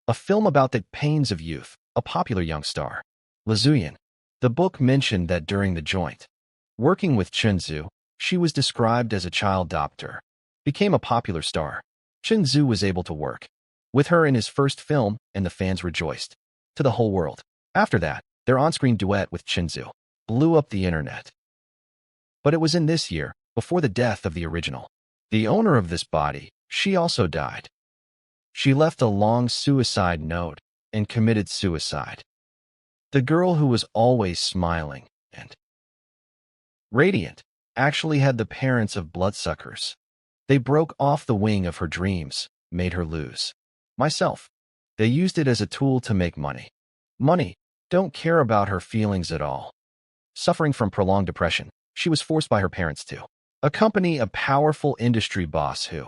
S1: A film about the pains of youth, a popular young star. Lizuyan. The book mentioned that during the joint working with Chinzu, she was described as a child doctor. Became a popular star. Chinzu was able to work with her in his first film, and the fans rejoiced to the whole world. After that, their on-screen duet with Chinzu blew up the internet. But it was in this year, before the death of the original. The owner of this body, she also died. She left a long suicide note and committed suicide. The girl who was always smiling and radiant actually had the parents of bloodsuckers. They broke off the wing of her dreams, made her lose myself. They used it as a tool to make money. Money. Don't care about her feelings at all. Suffering from prolonged depression, she was forced by her parents to accompany a powerful industry boss who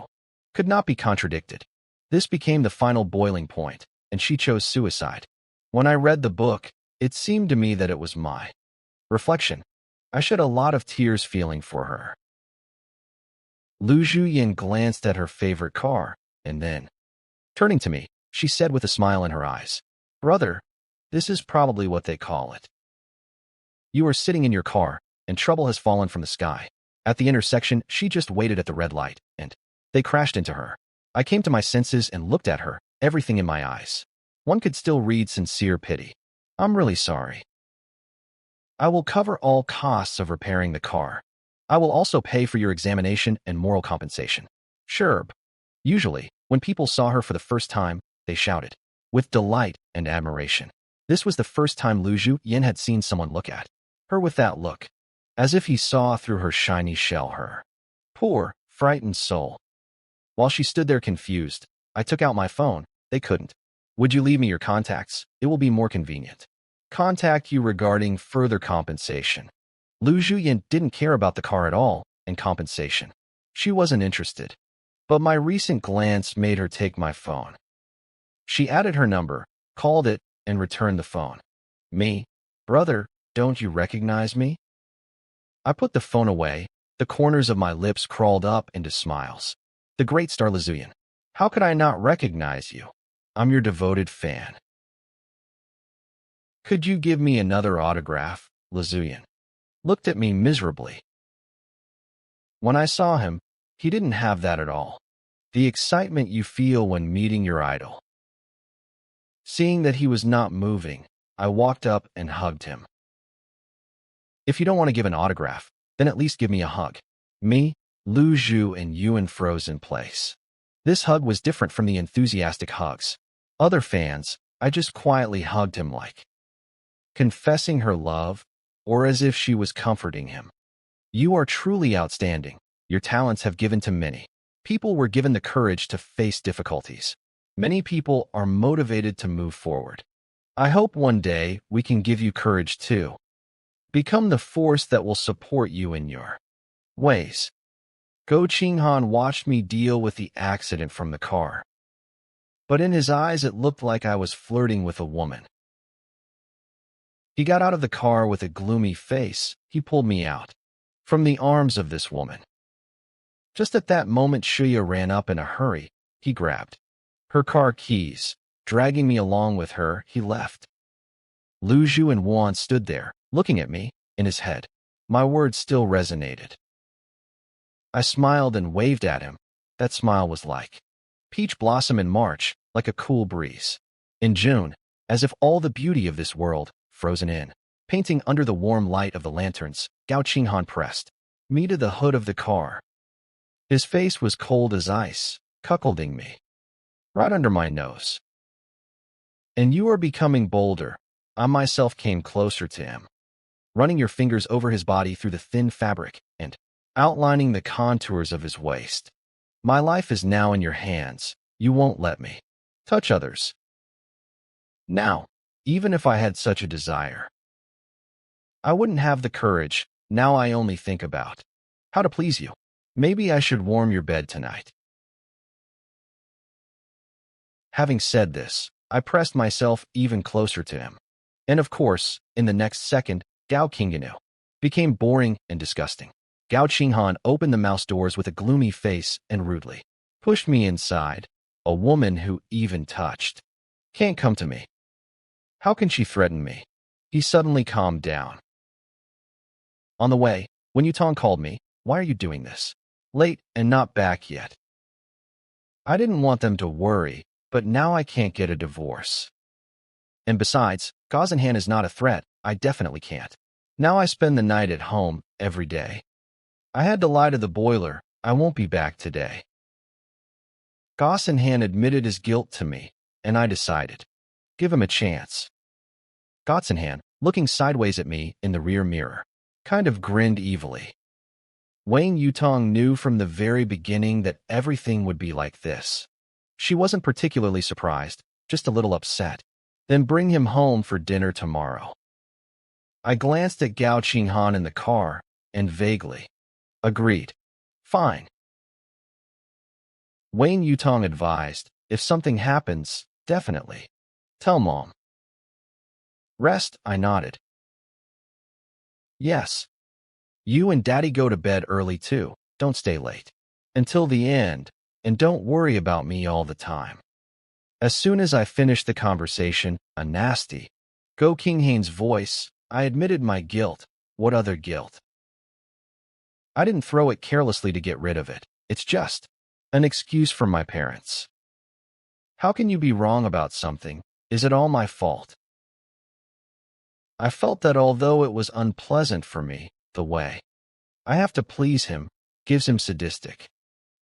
S1: could not be contradicted. This became the final boiling point, and she chose suicide. When I read the book, it seemed to me that it was my reflection. I shed a lot of tears feeling for her. Lu Zhuyin glanced at her favorite car, and then, turning to me, she said with a smile in her eyes, "Brother, this is probably what they call it. You are sitting in your car, and trouble has fallen from the sky. At the intersection, she just waited at the red light, and they crashed into her. I came to my senses and looked at her, everything in my eyes. One could still read sincere pity. I'm really sorry." I will cover all costs of repairing the car. I will also pay for your examination and moral compensation. Sure. Usually, when people saw her for the first time, they shouted with delight and admiration. This was the first time Lu Yin had seen someone look at her with that look, as if he saw through her shiny shell. Her poor, frightened soul. While she stood there confused, I took out my phone. They couldn't. Would you leave me your contacts? It will be more convenient. Contact you regarding further compensation. Lu Yin didn't care about the car at all, and compensation. She wasn't interested. But my recent glance made her take my phone. She added her number, called it, and returned the phone. Me? Brother, don't you recognize me? I put the phone away. The corners of my lips crawled up into smiles. The great star Lu Yin. How could I not recognize you? I'm your devoted fan. Could you give me another autograph? Lu Yin looked at me miserably. When I saw him, he didn't have that at all. The excitement you feel when meeting your idol. Seeing that he was not moving, I walked up and hugged him. If you don't want to give an autograph, then at least give me a hug. Me, Lu Zhu, and Yuan froze in place. This hug was different from the enthusiastic hugs. Other fans, I just quietly hugged him like confessing her love, or as if she was comforting him. You are truly outstanding. Your talents have given to many. People were given the courage to face difficulties. Many people are motivated to move forward. I hope one day we can give you courage too. Become the force that will support you in your ways. Go Qinghan watched me deal with the accident from the car. But in his eyes it looked like I was flirting with a woman. He got out of the car with a gloomy face. He pulled me out from the arms of this woman. Just at that moment, Shuya ran up in a hurry. He grabbed her car keys. Dragging me along with her, he left. Lu Zhu and Wan stood there, looking at me. In his head, my words still resonated. I smiled and waved at him. That smile was like peach blossom in March, like a cool breeze in June, as if all the beauty of this world frozen in. Painting under the warm light of the lanterns, Gao Qinghan pressed me to the hood of the car. His face was cold as ice, cuckolding me right under my nose. And you are becoming bolder. I myself came closer to him, running your fingers over his body through the thin fabric and outlining the contours of his waist. My life is now in your hands. You won't let me touch others. Now, even if I had such a desire, I wouldn't have the courage. Now I only think about how to please you. Maybe I should warm your bed tonight. Having said this, I pressed myself even closer to him. And of course, in the next second, Gao Qinganu became boring and disgusting. Gao Qinghan opened the mouse doors with a gloomy face and rudely pushed me inside. A woman who even touched can't come to me. How can she threaten me? He suddenly calmed down. On the way, when Yutong called me, why are you doing this? Late and not back yet. I didn't want them to worry, but now I can't get a divorce. And besides, Gazenhan is not a threat. I definitely can't. Now I spend the night at home every day. I had to lie to the boiler. I won't be back today. Gazenhan admitted his guilt to me, and I decided, give him a chance. Gazenhan, looking sideways at me in the rear mirror, kind of grinned evilly. Wang Yutong knew from the very beginning that everything would be like this. She wasn't particularly surprised, just a little upset. Then bring him home for dinner tomorrow. I glanced at Gao Qinghan in the car and vaguely agreed. Fine. Wang Yutong advised, if something happens, definitely tell Mom. Rest, I nodded. Yes. You and Daddy go to bed early too. Don't stay late. Until the end, and don't worry about me all the time. As soon as I finished the conversation, a nasty Go Qinghan's voice, I admitted my guilt. What other guilt? I didn't throw it carelessly to get rid of it. It's just an excuse from my parents. How can you be wrong about something? Is it all my fault? I felt that although it was unpleasant for me, the way I have to please him gives him sadistic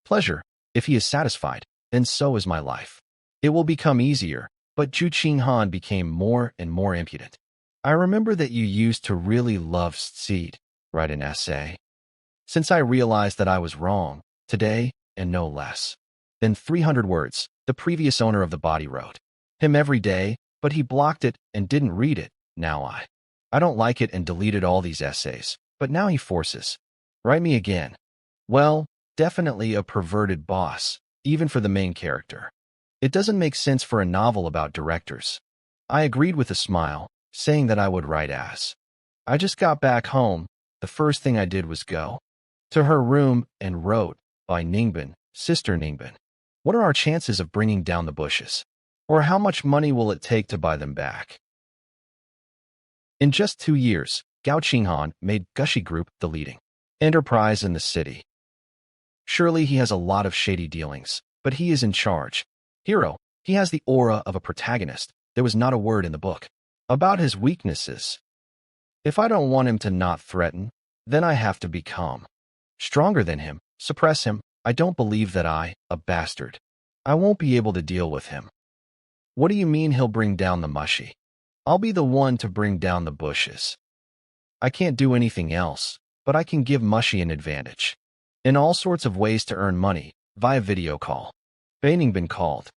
S1: pleasure. If he is satisfied, then so is my life. It will become easier, but Ju Qinghan became more and more impudent. I remember that you used to really love seed, write an essay. Since I realized that I was wrong, today, and no less than 300 words, the previous owner of the body wrote him every day, but he blocked it and didn't read it. Now I don't like it and deleted all these essays, but now he forces. Write me again. Well, definitely a perverted boss, even for the main character. It doesn't make sense for a novel about directors. I agreed with a smile, saying that I would write as. I just got back home. The first thing I did was go to her room and wrote, by Ningbin, Sister Ningbin. What are our chances of bringing down the bushes? Or how much money will it take to buy them back? In just 2 years, Gao Qinghan made Gushi Group the leading enterprise in the city. Surely he has a lot of shady dealings, but he is in charge. Hero, he has the aura of a protagonist. There was not a word in the book about his weaknesses. If I don't want him to not threaten, then I have to become stronger than him, suppress him. I don't believe that a bastard, I won't be able to deal with him. What do you mean he'll bring down the mushy? I'll be the one to bring down the bushes. I can't do anything else, but I can give Mushy an advantage. In all sorts of ways to earn money, via video call. Beingbin called.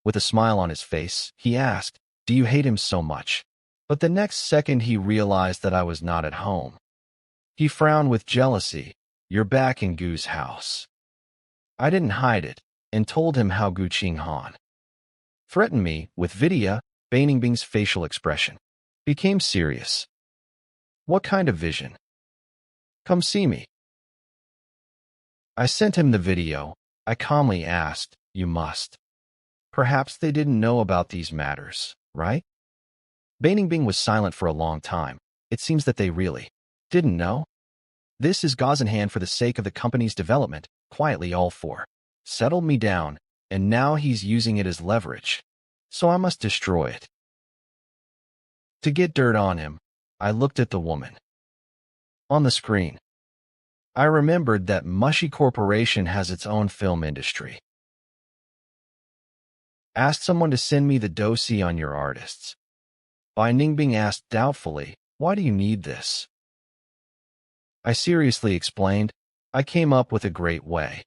S1: With a smile on his face, he asked, do you hate him so much? But the next second he realized that I was not at home. He frowned with jealousy. You're back in Gu's house. I didn't hide it, and told him how Gu Qinghan threatened me with Vidya. Beingbing's facial expression became serious. What kind of vision? Come see me. I sent him the video. I calmly asked, you must. Perhaps they didn't know about these matters, right? Beingbing was silent for a long time. It seems that they really didn't know. This is gauze in hand for the sake of the company's development, quietly all four. Settled me down, and now he's using it as leverage. So I must destroy it. To get dirt on him, I looked at the woman on the screen. I remembered that Mushy Corporation has its own film industry. Asked someone to send me the dossier on your artists. Ningbing asked doubtfully, why do you need this? I seriously explained, I came up with a great way.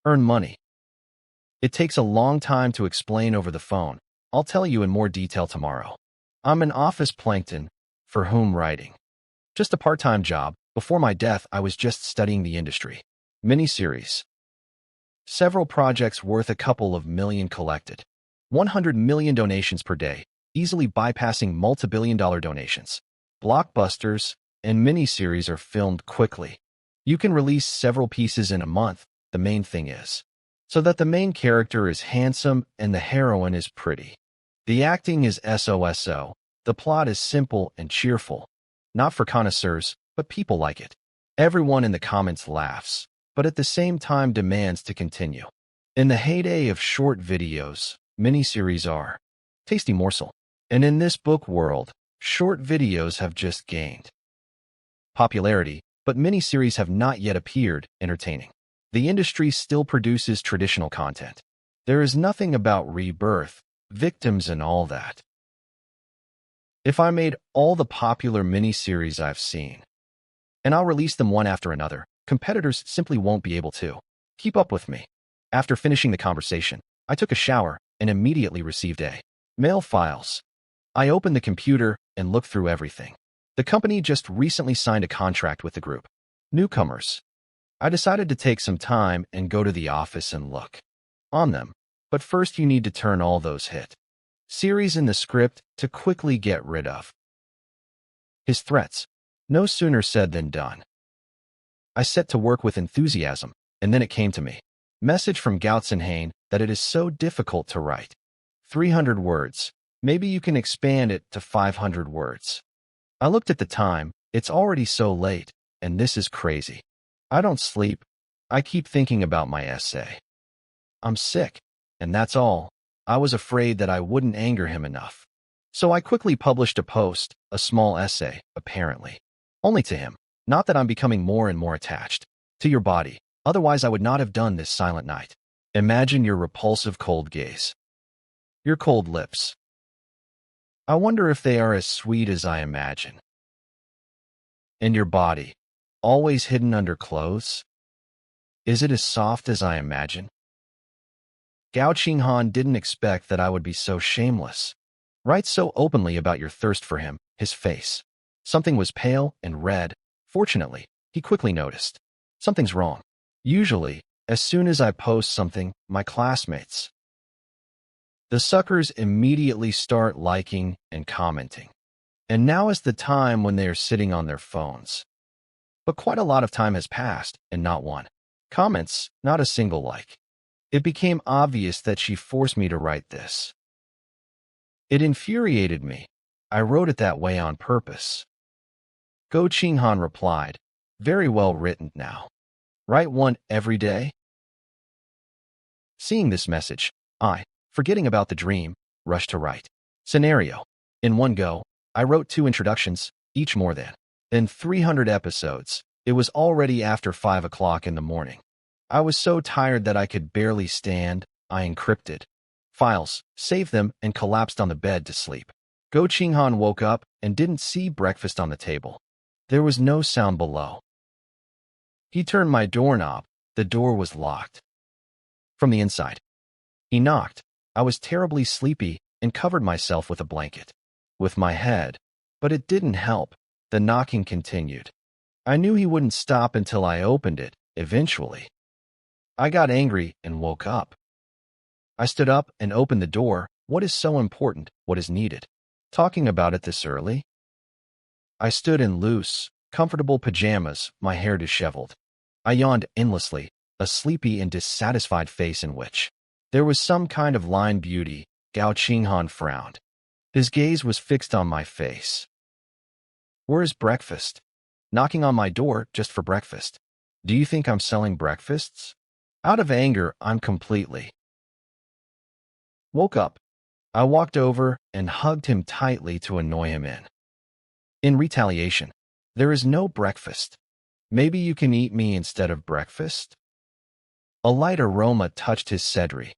S1: Earn money. It takes a long time to explain over the phone. I'll tell you in more detail tomorrow. I'm an office plankton, for whom writing. Just a part-time job. Before my death, I was just studying the industry. Miniseries. Several projects worth a couple of million collected. 100 million donations per day, easily bypassing multi-billion-dollar donations. Blockbusters and miniseries are filmed quickly. You can release several pieces in a month. The main thing is so that the main character is handsome and the heroine is pretty. The acting is SOSO. The plot is simple and cheerful. Not for connoisseurs, but people like it. Everyone in the comments laughs, but at the same time demands to continue. In the heyday of short videos, miniseries are tasty morsel. And in this book world, short videos have just gained popularity, but miniseries have not yet appeared entertaining. The industry still produces traditional content. There is nothing about rebirth, victims, and all that. If I made all the popular miniseries I've seen, and I'll release them one after another, competitors simply won't be able to keep up with me. After finishing the conversation, I took a shower and immediately received a mail files. I opened the computer and looked through everything. The company just recently signed a contract with the group. Newcomers. I decided to take some time and go to the office and look on them. But first you need to turn all those hit series in the script to quickly get rid of his threats. No sooner said than done. I set to work with enthusiasm, and then it came to me. Message from Gautzenhain that it is so difficult to write. 300 words. Maybe you can expand it to 500 words. I looked at the time. It's already so late, and this is crazy. I don't sleep. I keep thinking about my essay. I'm sick, and that's all. I was afraid that I wouldn't anger him enough. So I quickly published a post, a small essay, apparently. Only to him. Not that I'm becoming more and more attached to your body. Otherwise, I would not have done this silent night. Imagine your repulsive cold gaze. Your cold lips. I wonder if they are as sweet as I imagine. And your body, always hidden under clothes? Is it as soft as I imagine? Gao Qinghan didn't expect that I would be so shameless. Write so openly about your thirst for him, his face. Something was pale and red. Fortunately, he quickly noticed. Something's wrong. Usually, as soon as I post something, my classmates, the suckers immediately start liking and commenting. And now is the time when they are sitting on their phones. But quite a lot of time has passed, and not one. Comments, not a single like. It became obvious that she forced me to write this. It infuriated me. I wrote it that way on purpose. Go Qinghan replied, very well written now. Write one every day? Seeing this message, I, forgetting about the dream, rushed to write. Scenario. In one go, I wrote 2 introductions, each more than 300 episodes. It was already after 5 o'clock in the morning. I was so tired that I could barely stand. I encrypted files, saved them, and collapsed on the bed to sleep. Go Qinghan woke up and didn't see breakfast on the table. There was no sound below. He turned my doorknob. The door was locked from the inside. He knocked. I was terribly sleepy and covered myself with a blanket, with my head, but it didn't help. The knocking continued. I knew he wouldn't stop until I opened it, eventually. I got angry and woke up. I stood up and opened the door. What is so important? What is needed? Talking about it this early? I stood in loose, comfortable pajamas, my hair disheveled. I yawned endlessly, a sleepy and dissatisfied face in which there was some kind of line beauty. Gao Qinghan frowned. His gaze was fixed on my face. Where is breakfast? Knocking on my door just for breakfast. Do you think I'm selling breakfasts? Out of anger, I'm completely woke up. I walked over and hugged him tightly to annoy him in retaliation. There is no breakfast. Maybe you can eat me instead of breakfast? A light aroma touched his sedri.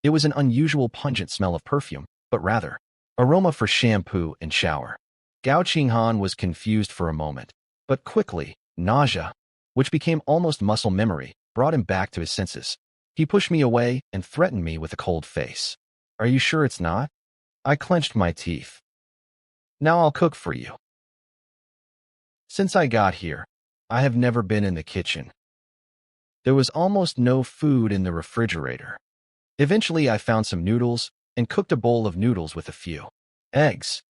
S1: It was an unusual pungent smell of perfume, but rather, aroma for shampoo and shower. Gao Qinghan was confused for a moment, but quickly, nausea, which became almost muscle memory, brought him back to his senses. He pushed me away and threatened me with a cold face. Are you sure it's not? I clenched my teeth. Now I'll cook for you. Since I got here, I have never been in the kitchen. There was almost no food in the refrigerator. Eventually, I found some noodles and cooked a bowl of noodles with a few eggs.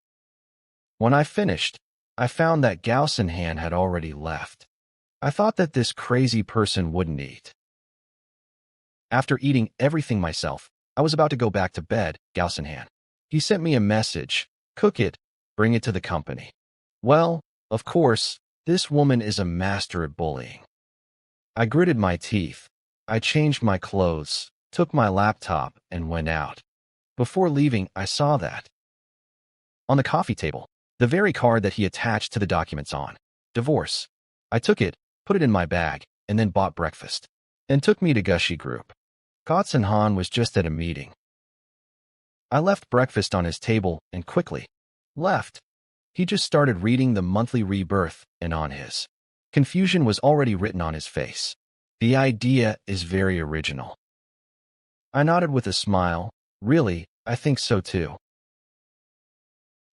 S1: When I finished, I found that Gao Sinhan had already left. I thought that this crazy person wouldn't eat. After eating everything myself, I was about to go back to bed. Gao Sinhan. He sent me a message. Cook it, bring it to the company. Well, of course, this woman is a master at bullying. I gritted my teeth. I changed my clothes, took my laptop, and went out. Before leaving, I saw that on the coffee table, the very card that he attached to the documents on divorce. I took it, put it in my bag, and then bought breakfast, and took me to Gushi Group. Gotsen Han was just at a meeting. I left breakfast on his table and quickly left. He just started reading the monthly rebirth, and on his confusion was already written on his face. The idea is very original. I nodded with a smile. Really, I think so too.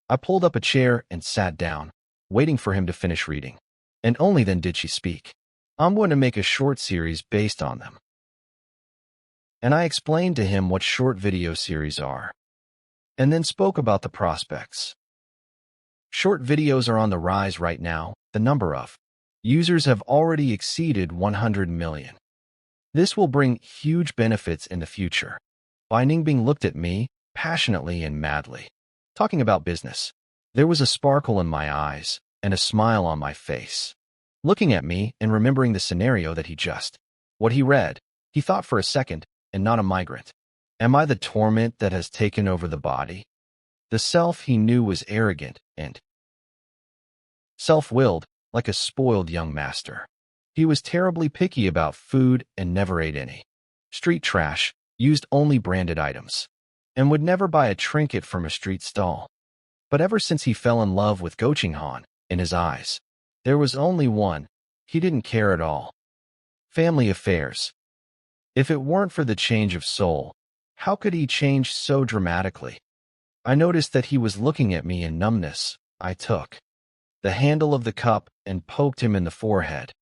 S1: I pulled up a chair and sat down, waiting for him to finish reading. And only then did she speak. I'm going to make a short series based on them. And I explained to him what short video series are, and then spoke about the prospects. Short videos are on the rise right now. The number of users have already exceeded 100 million. This will bring huge benefits in the future. Bai Ningbing looked at me, passionately and madly. Talking about business. There was a sparkle in my eyes, and a smile on my face. Looking at me and remembering the scenario that what he read, he thought for a second, and not a migrant. Am I the torment that has taken over the body? The self he knew was arrogant and self-willed, like a spoiled young master. He was terribly picky about food and never ate any street trash, used only branded items, and would never buy a trinket from a street stall. But ever since he fell in love with Gochinghan, in his eyes, there was only one. He didn't care at all. Family affairs. If it weren't for the change of soul, how could he change so dramatically? I noticed that he was looking at me in numbness. I took the handle of the cup and poked him in the forehead.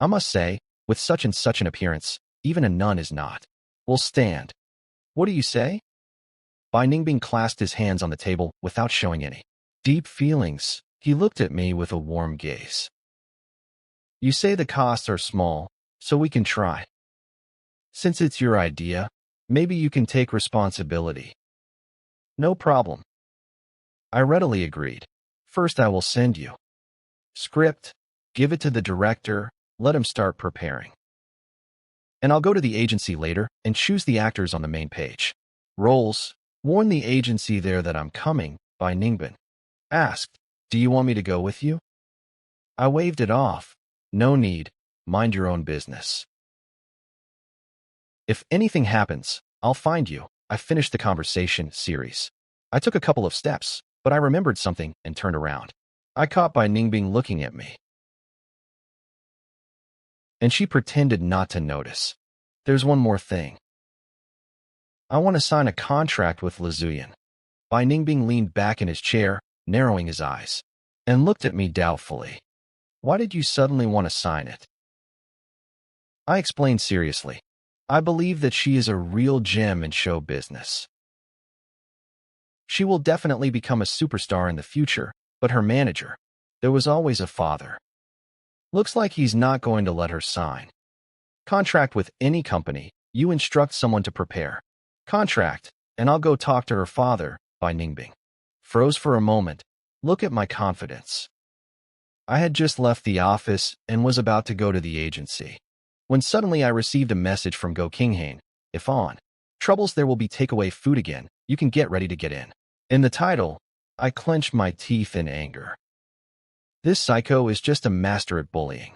S1: I must say, with such and such an appearance, even a nun is not. Will stand. What do you say? Bai Ningbing clasped his hands on the table without showing any deep feelings. He looked at me with a warm gaze. You say the costs are small, so we can try. Since it's your idea, maybe you can take responsibility. No problem. I readily agreed. First I will send you script, give it to the director, let him start preparing. And I'll go to the agency later and choose the actors on the main page. Roles, warn the agency there that I'm coming, Bai Ningbin asked, do you want me to go with you? I waved it off. No need, mind your own business. If anything happens, I'll find you. I finished the conversation series. I took a couple of steps, but I remembered something and turned around. I caught Bai Ningbing looking at me, and she pretended not to notice. There's one more thing. I want to sign a contract with Lizuyan. Bai Ningbing leaned back in his chair, narrowing his eyes, and looked at me doubtfully. Why did you suddenly want to sign it? I explained seriously. I believe that she is a real gem in show business. She will definitely become a superstar in the future, but her manager, there was always a father. Looks like he's not going to let her sign. Contract with any company, you instruct someone to prepare. Contract, and I'll go talk to her father, Bai Ningbing. Froze for a moment. Look at my confidence. I had just left the office and was about to go to the agency, when suddenly I received a message from Go Kinghane. If on troubles there will be takeaway food again, you can get ready to get in. In the title, I clenched my teeth in anger. This psycho is just a master at bullying.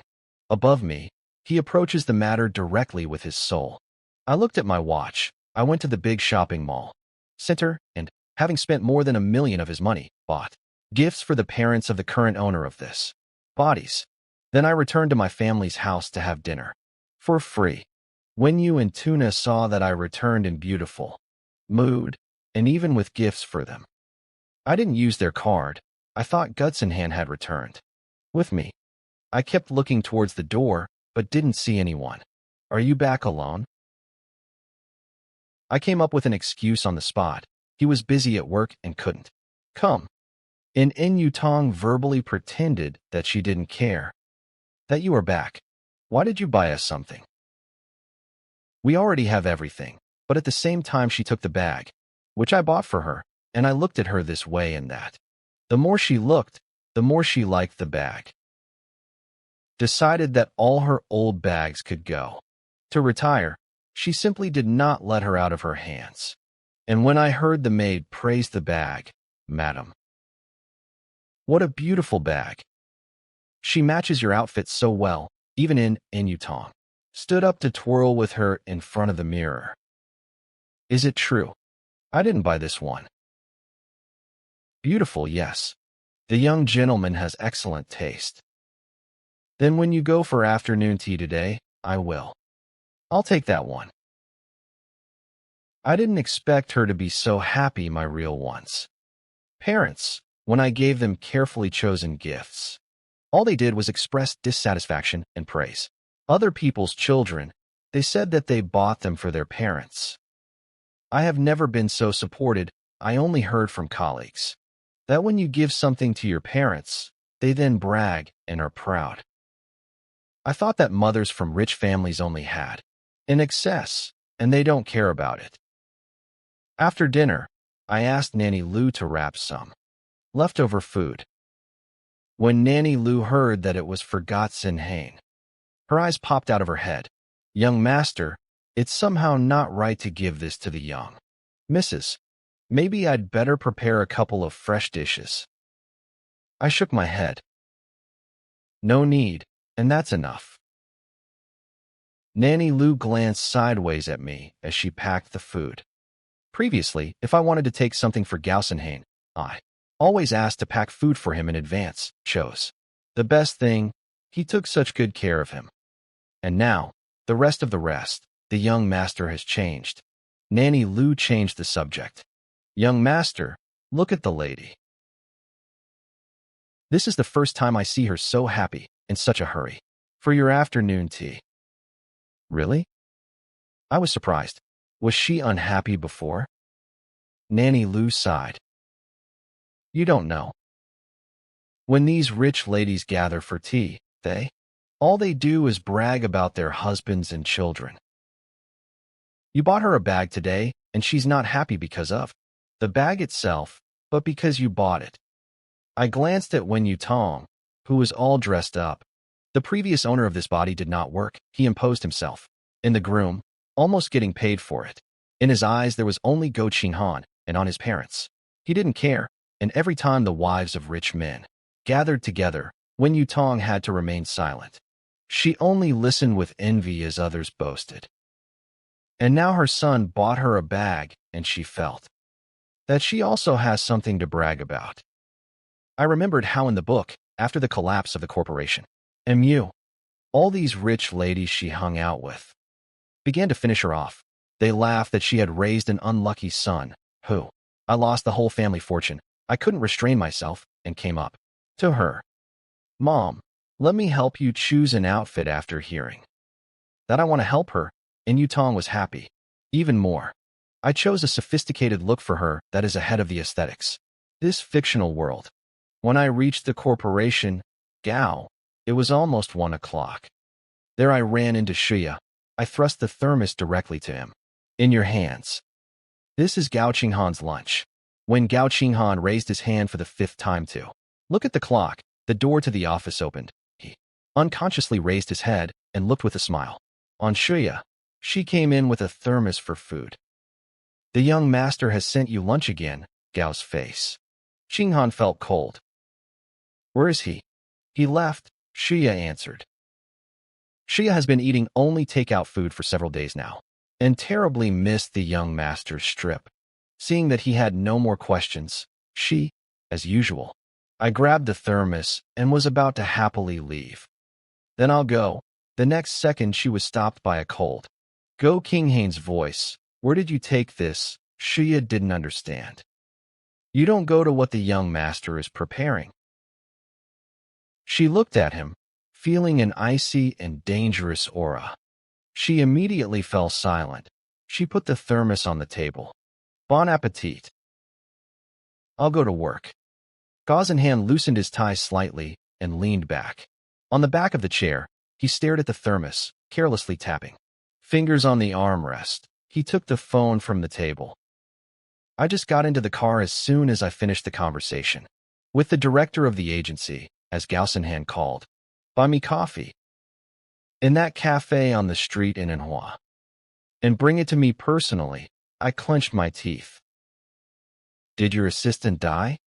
S1: Above me, he approaches the matter directly with his soul. I looked at my watch. I went to the big shopping mall center and, having spent more than $1 million of his money, bought gifts for the parents of the current owner of this bodies. Then I returned to my family's house to have dinner. For free. When you and Tuna saw that I returned in beautiful mood, and even with gifts for them. I didn't use their card. I thought Gutsenhan had returned with me. I kept looking towards the door, but didn't see anyone. Are you back alone? I came up with an excuse on the spot. He was busy at work and couldn't come. And In Yutong verbally pretended that she didn't care. That you are back. Why did you buy us something? We already have everything, but at the same time she took the bag, which I bought for her, and I looked at her this way and that. The more she looked, the more she liked the bag. Decided that all her old bags could go. To retire, she simply did not let her out of her hands. And when I heard the maid praise the bag, Madam, what a beautiful bag. She matches your outfit so well, even in Yutong. Stood up to twirl with her in front of the mirror. Is it true? I didn't buy this one. Beautiful, yes. The young gentleman has excellent taste. Then when you go for afternoon tea today, I will. I'll take that one. I didn't expect her to be so happy, my real ones. Parents, when I gave them carefully chosen gifts, all they did was express dissatisfaction and praise. Other people's children, they said that they bought them for their parents. I have never been so supported. I only heard from colleagues that when you give something to your parents, they then brag and are proud. I thought that mothers from rich families only had in excess, and they don't care about it. After dinner, I asked Nanny Lu to wrap some leftover food. When Nanny Lu heard that it was for Gotsenhane, her eyes popped out of her head. Young master, it's somehow not right to give this to the young Mrs. Maybe I'd better prepare a couple of fresh dishes. I shook my head. No need, and that's enough. Nanny Lou glanced sideways at me as she packed the food. Previously, if I wanted to take something for Gausenhain, I always asked to pack food for him in advance, chose. The best thing, he took such good care of him. And now, the rest, the young master has changed. Nanny Lou changed the subject. Young master, look at the lady. This is the first time I see her so happy, in such a hurry. For your afternoon tea. Really? I was surprised. Was she unhappy before? Nanny Lou sighed. You don't know. When these rich ladies gather for tea, all they do is brag about their husbands and children. You bought her a bag today, and she's not happy because of the bag itself, but because you bought it. I glanced at Wen Yutong, who was all dressed up. The previous owner of this body did not work. He imposed himself. In the groom, almost getting paid for it. In his eyes there was only Go Qinghan, and on his parents. He didn't care, and every time the wives of rich men gathered together, Wen Yutong had to remain silent. She only listened with envy as others boasted. And now her son bought her a bag, and she felt that she also has something to brag about. I remembered how in the book, after the collapse of the corporation, MU, all these rich ladies she hung out with began to finish her off. They laughed that she had raised an unlucky son, who I lost the whole family fortune. I couldn't restrain myself and came up to her. Mom, let me help you choose an outfit. After hearing that I want to help her, and Yutong was happy. Even more. I chose a sophisticated look for her that is ahead of the aesthetics. This fictional world. When I reached the corporation, Gao, it was almost 1 o'clock. There I ran into Shia. I thrust the thermos directly to him. In your hands. This is Gao Qinghan's lunch. When Gao Qinghan raised his hand for the 5th time to look at the clock, the door to the office opened. He unconsciously raised his head and looked with a smile. On Shia, she came in with a thermos for food. The young master has sent you lunch again, Gao's face. Qinghan felt cold. Where is he? He left, Shia answered. Shia has been eating only takeout food for several days now, and terribly missed the young master's strip. Seeing that he had no more questions, she, as usual, I grabbed the thermos and was about to happily leave. Then I'll go. The next second she was stopped by a cold. Go Qinghan's voice. Where did you take this? Shia didn't understand. You don't go to what the young master is preparing. She looked at him, feeling an icy and dangerous aura. She immediately fell silent. She put the thermos on the table. Bon appetit. I'll go to work. Gausenhan loosened his tie slightly and leaned back. On the back of the chair, he stared at the thermos, carelessly tapping. Fingers on the armrest. He took the phone from the table. I just got into the car as soon as I finished the conversation with the director of the agency, as Gausenhan called. Buy me coffee. In that cafe on the street in Anhua. And bring it to me personally. I clenched my teeth. Did your assistant die?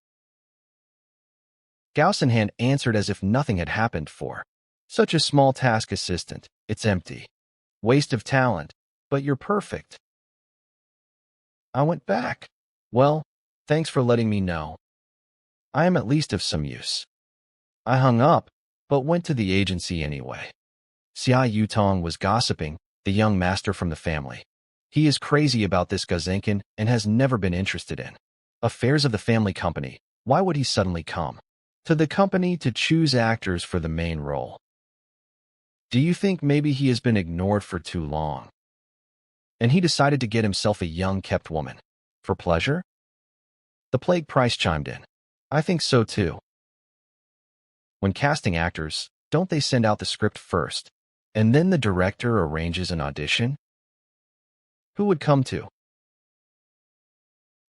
S1: Gausenhan answered as if nothing had happened for such a small task assistant. It's empty. Waste of talent. But you're perfect. I went back. Well, thanks for letting me know. I am at least of some use. I hung up, but went to the agency anyway. Xia Yutong was gossiping, the young master from the family. He is crazy about this Gazenkin and has never been interested in affairs of the family company. Why would he suddenly come to the company to choose actors for the main role? Do you think maybe he has been ignored for too long? And he decided to get himself a young kept woman. For pleasure? The plague price chimed in. I think so too. When casting actors, don't they send out the script first, and then the director arranges an audition? Who would come to?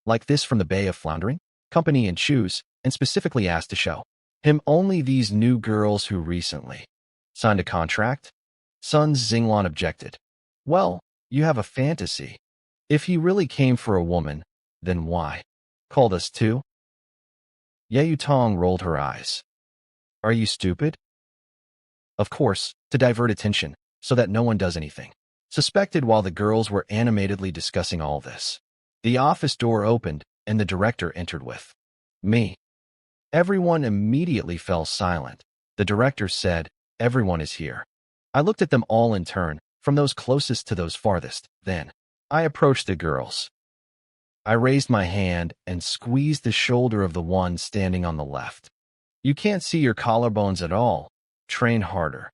S1: Like this from the Bay of Floundering? Company and choose, and specifically asked to show him only these new girls who recently signed a contract? Sun Xinglan objected. Well, you have a fantasy. If he really came for a woman, Then why? Called us too? Ye Tong rolled her eyes. Are you stupid? Of course, to divert attention, so that no one does anything suspected while the girls were animatedly discussing all this. The office door opened, and the director entered with me. Everyone immediately fell silent. The director said, "Everyone is here." I looked at them all in turn, from those closest to those farthest. Then, I approached the girls. I raised my hand and squeezed the shoulder of the one standing on the left. You can't see your collarbones at all. Train harder.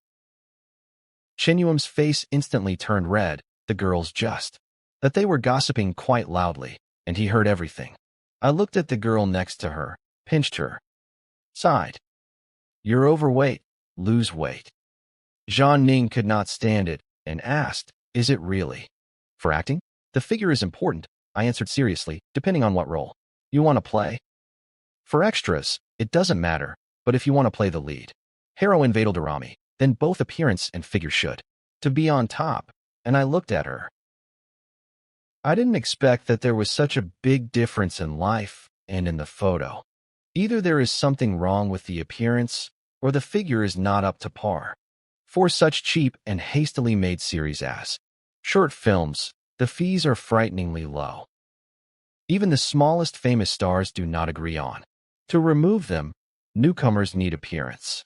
S1: Chinyum's face instantly turned red. The girls just that they were gossiping quite loudly, and he heard everything. I looked at the girl next to her, pinched her, sighed. You're overweight. Lose weight. Zhang Ning could not stand it and asked, is it really? For acting? The figure is important, I answered seriously, depending on what role you want to play. For extras, it doesn't matter, but if you want to play the lead heroine Vaidaldarami, then both appearance and figure should to be on top, and I looked at her. I didn't expect that there was such a big difference in life and in the photo. Either there is something wrong with the appearance, or the figure is not up to par. For such cheap and hastily made series as short films, the fees are frighteningly low. Even the smallest famous stars do not agree on. To remove them, newcomers need appearance.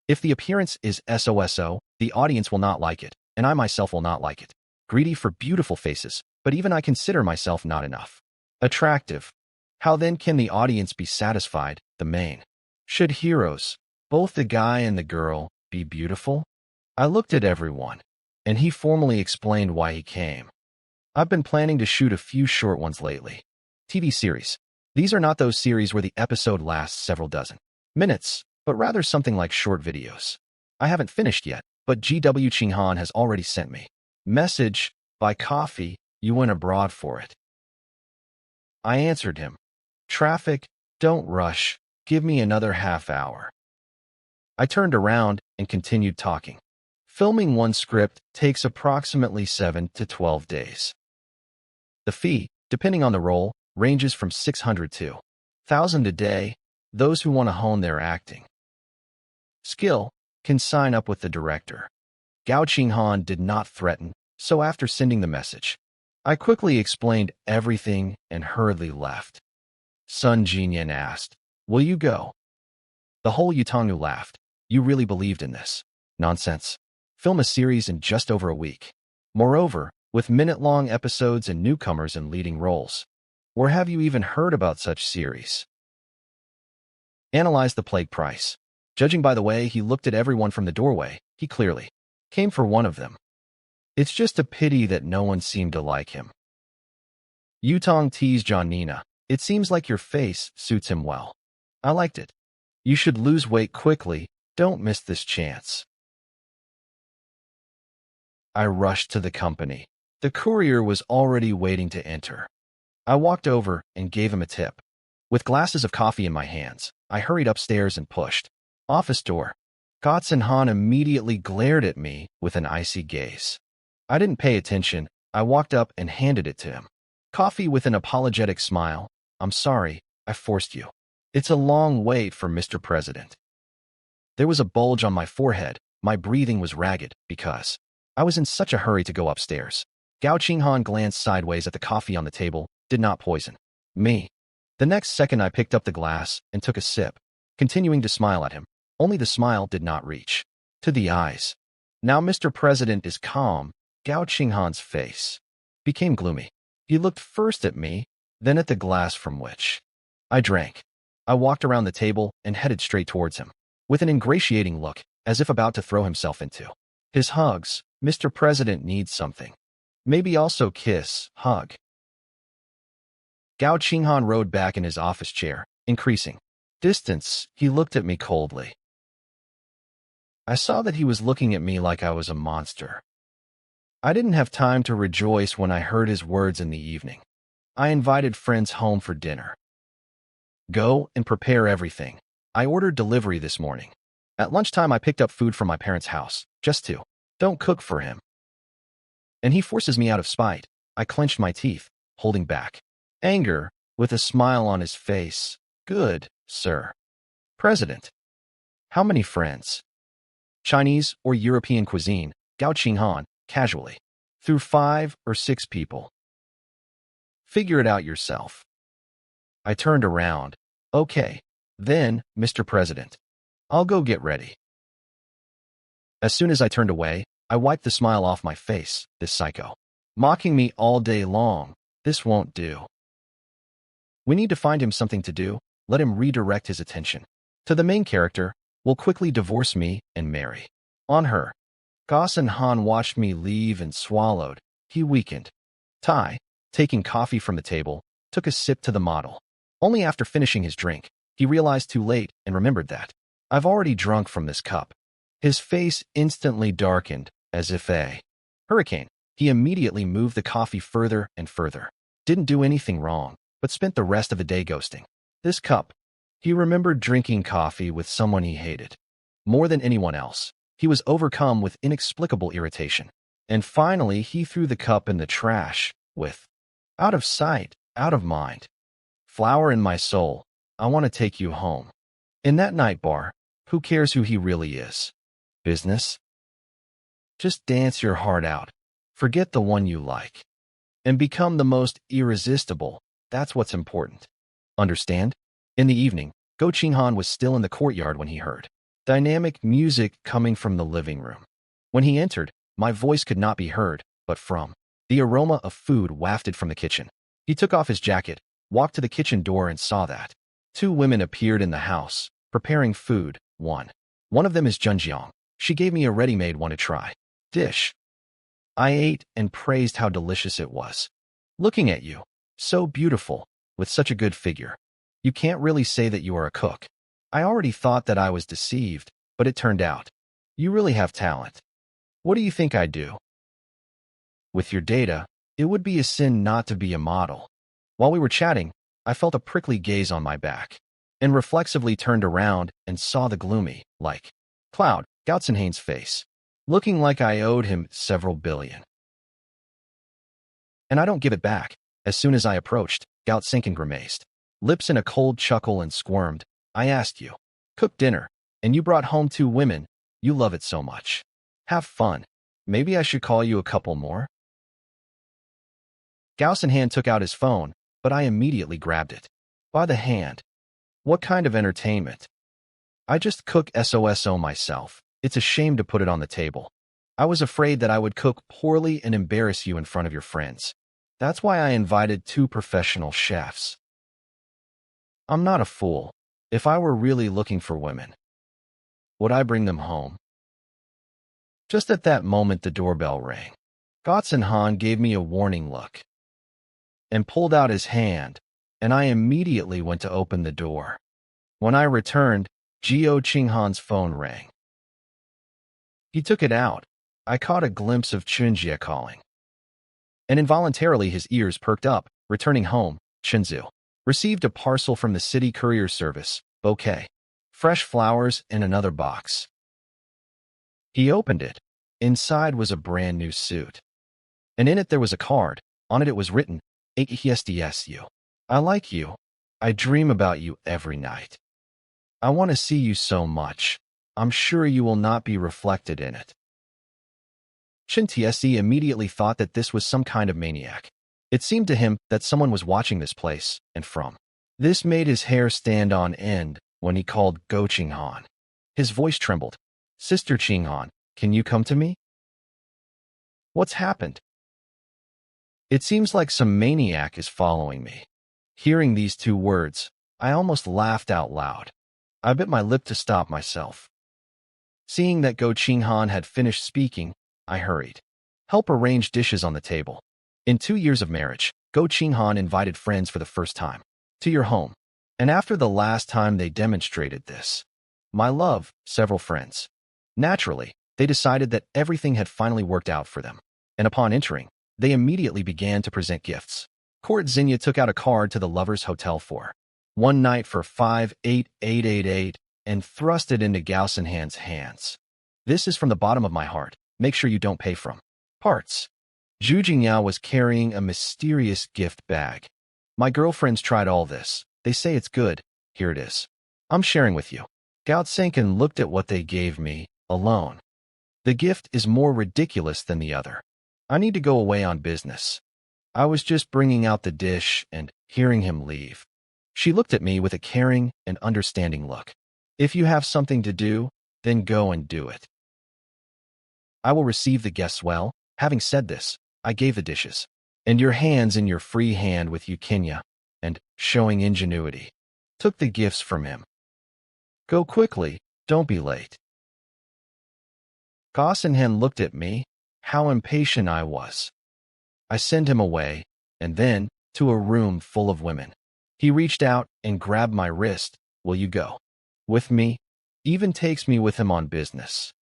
S1: If the appearance is SOSO, the audience will not like it, and I myself will not like it. Greedy for beautiful faces, but even I consider myself not enough attractive. How then can the audience be satisfied? The main should heroes, both the guy and the girl, be beautiful? I looked at everyone, and he formally explained why he came. I've been planning to shoot a few short ones lately. TV series. These are not those series where the episode lasts several dozen minutes, but rather something like short videos. I haven't finished yet, but GW Qinghan has already sent me message, buy coffee, you went abroad for it. I answered him. Traffic, don't rush, give me another half hour. I turned around and continued talking. Filming one script takes approximately 7 to 12 days. The fee, depending on the role, ranges from 600 to 1,000 a day. Those who want to hone their acting skill can sign up with the director. Gao Qinghan did not threaten, so after sending the message, I quickly explained everything and hurriedly left. Sun Jinyan asked, will you go? The whole Yutangu laughed. You really believed in this nonsense? Film a series in just over a week. Moreover, with minute-long episodes and newcomers in leading roles. Or have you even heard about such series? Analyze the plague price. Judging by the way he looked at everyone from the doorway, he clearly came for one of them. It's just a pity that no one seemed to like him. Yutong teased Janina. It seems like your face suits him well. I liked it. You should lose weight quickly. Don't miss this chance. I rushed to the company. The courier was already waiting to enter. I walked over and gave him a tip. With glasses of coffee in my hands, I hurried upstairs and pushed office door. Gotsen Han immediately glared at me with an icy gaze. I didn't pay attention. I walked up and handed it to him. Coffee with an apologetic smile. I'm sorry, I forced you. It's a long wait for Mr. President. There was a bulge on my forehead. My breathing was ragged because I was in such a hurry to go upstairs. Gao Qinghan glanced sideways at the coffee on the table, did not poison me. The next second I picked up the glass and took a sip, continuing to smile at him. Only the smile did not reach to the eyes. Now Mr. President is calm. Gao Qinghan's face became gloomy. He looked first at me, then at the glass from which I drank. I walked around the table and headed straight towards him, with an ingratiating look, as if about to throw himself into his hugs. Mr. President needs something. Maybe also kiss, hug. Gao Qinghan rode back in his office chair, increasing distance. He looked at me coldly. I saw that he was looking at me like I was a monster. I didn't have time to rejoice when I heard his words in the evening. I invited friends home for dinner. Go and prepare everything. I ordered delivery this morning. At lunchtime I picked up food from my parents' house, just to don't cook for him. And he forces me out of spite. I clenched my teeth, holding back Anger, with a smile on his face. Good, sir. President. How many friends? Chinese or European cuisine, Gao Qinghan, casually. Through 5 or 6 people. Figure it out yourself. I turned around. Okay, then, Mr. President. I'll go get ready. As soon as I turned away, I wiped the smile off my face. This psycho. Mocking me all day long. This won't do. We need to find him something to do. Let him redirect his attention to the main character. Will quickly divorce me and marry. On her. Gossen Han watched me leave and swallowed. He weakened. Tai, taking coffee from the table, took a sip to the model. Only after finishing his drink, he realized too late and remembered that. I've already drunk from this cup. His face instantly darkened, as if a hurricane. He immediately moved the coffee further and further. Didn't do anything wrong, but spent the rest of the day ghosting. This cup. He remembered drinking coffee with someone he hated. More than anyone else, he was overcome with inexplicable irritation. And finally, he threw the cup in the trash, with out of sight, out of mind. Flower in my soul, I want to take you home. In that night bar, who cares who he really is? Business? Just dance your heart out. Forget the one you like. And become the most irresistible. That's what's important. Understand? In the evening, Go Qinghan was still in the courtyard when he heard dynamic music coming from the living room. When he entered, my voice could not be heard, but from the aroma of food wafted from the kitchen. He took off his jacket, walked to the kitchen door and saw that 2 women appeared in the house, preparing food. One of them is Junjiang. She gave me a ready-made one to try. Dish. I ate and praised how delicious it was. Looking at you, so beautiful, with such a good figure. You can't really say that you are a cook. I already thought that I was deceived, but it turned out. You really have talent. What do you think I do? With your data, it would be a sin not to be a model. While we were chatting, I felt a prickly gaze on my back, and reflexively turned around and saw the gloomy, like cloud, Gautzenhain's face, looking like I owed him several billion. And I don't give it back. As soon as I approached, Gautzenkin grimaced, lips in a cold chuckle and squirmed. I asked you, cook dinner, and you brought home 2 women. You love it so much. Have fun. Maybe I should call you a couple more? Gautzenhan took out his phone, but I immediately grabbed it. By the hand. What kind of entertainment? I just cook SOSO myself. It's a shame to put it on the table. I was afraid that I would cook poorly and embarrass you in front of your friends. That's why I invited 2 professional chefs. I'm not a fool. If I were really looking for women, would I bring them home? Just at that moment, the doorbell rang. Gautzenhan gave me a warning look and pulled out his hand, and I immediately went to open the door. When I returned, Gio Qinghan's phone rang. He took it out. I caught a glimpse of Chunjia calling. And involuntarily his ears perked up. Returning home, Shenzhou received a parcel from the city courier service, bouquet, fresh flowers in another box. He opened it. Inside was a brand new suit. And in it there was a card. On it was written, HSDSU. I like you. I dream about you every night. I want to see you so much. I'm sure you will not be reflected in it. Shin Tsc immediately thought that this was some kind of maniac. It seemed to him that someone was watching this place, and from this made his hair stand on end when he called Go Qinghan. His voice trembled. Sister Qinghan, can you come to me? What's happened? It seems like some maniac is following me. Hearing these 2 words, I almost laughed out loud. I bit my lip to stop myself. Seeing that Go Qinghan had finished speaking, I hurried. Help arrange dishes on the table. In 2 years of marriage, Go Qinghan invited friends for the first time to your home. And after the last time they demonstrated this, my love, several friends. Naturally, they decided that everything had finally worked out for them. And upon entering, they immediately began to present gifts. Court Xenia took out a card to the lovers' hotel for 1 night for 58888 and thrust it into Gautzenhan's hands. This is from the bottom of my heart. Make sure you don't pay from parts. Zhu Jingyao was carrying a mysterious gift bag. My girlfriends tried all this. They say it's good. Here it is. I'm sharing with you. Gout sank and looked at what they gave me, alone. The gift is more ridiculous than the other. I need to go away on business. I was just bringing out the dish and hearing him leave. She looked at me with a caring and understanding look. If you have something to do, then go and do it. I will receive the guests well. Having said this, I gave the dishes. And your hands in your free hand with you, Kenya, and, showing ingenuity, took the gifts from him. Go quickly, don't be late. Gossenhen looked at me. How impatient I was. I sent him away, and then, to a room full of women. He reached out and grabbed my wrist. Will you go with me? Even takes me with him on business.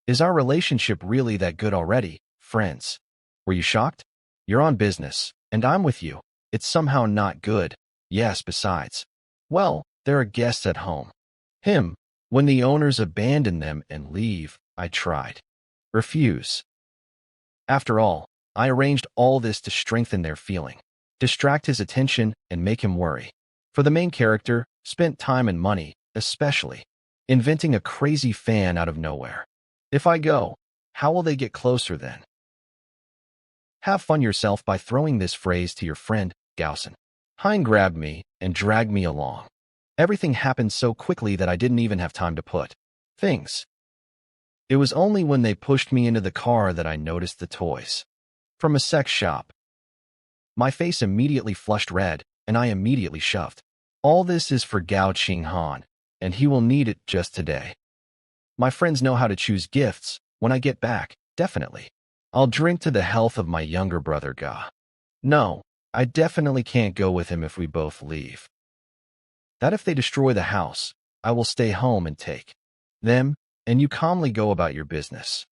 S1: Is our relationship really that good already, friends? Were you shocked? You're on business, and I'm with you. It's somehow not good. Yes, besides. Well, there are guests at home. Him, when the owners abandon them and leave, I tried. Refuse. After all, I arranged all this to strengthen their feeling, distract his attention, and make him worry. For the main character, spent time and money, especially, inventing a crazy fan out of nowhere. If I go, how will they get closer then? Have fun yourself by throwing this phrase to your friend, Gaussen. Hein grabbed me and dragged me along. Everything happened so quickly that I didn't even have time to put things. It was only when they pushed me into the car that I noticed the toys. From a sex shop. My face immediately flushed red, and I immediately shoved. All this is for Gao Qinghan, and he will need it just today. My friends know how to choose gifts. When I get back, definitely. I'll drink to the health of my younger brother Ga. No, I definitely can't go with him if we both leave. That if they destroy the house, I will stay home and take them, and you calmly go about your business.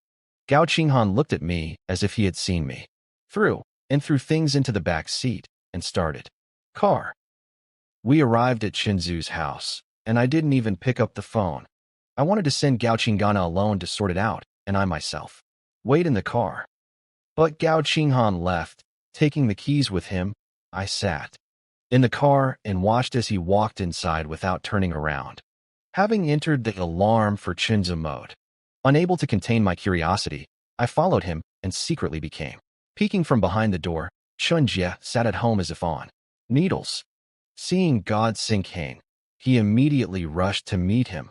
S1: Gao Qinghan looked at me as if he had seen me. Threw things into the back seat and started. Car. We arrived at Chinzu's house, and I didn't even pick up the phone. I wanted to send Gao Qinghan alone to sort it out, and I myself wait in the car. But Gao Qinghan left, taking the keys with him. I sat in the car and watched as he walked inside without turning around. Having entered the alarm for Chinzu mode, unable to contain my curiosity, I followed him and secretly became. Peeking from behind the door, Chunjie sat at home as if on needles. Seeing God Xinghan, he immediately rushed to meet him,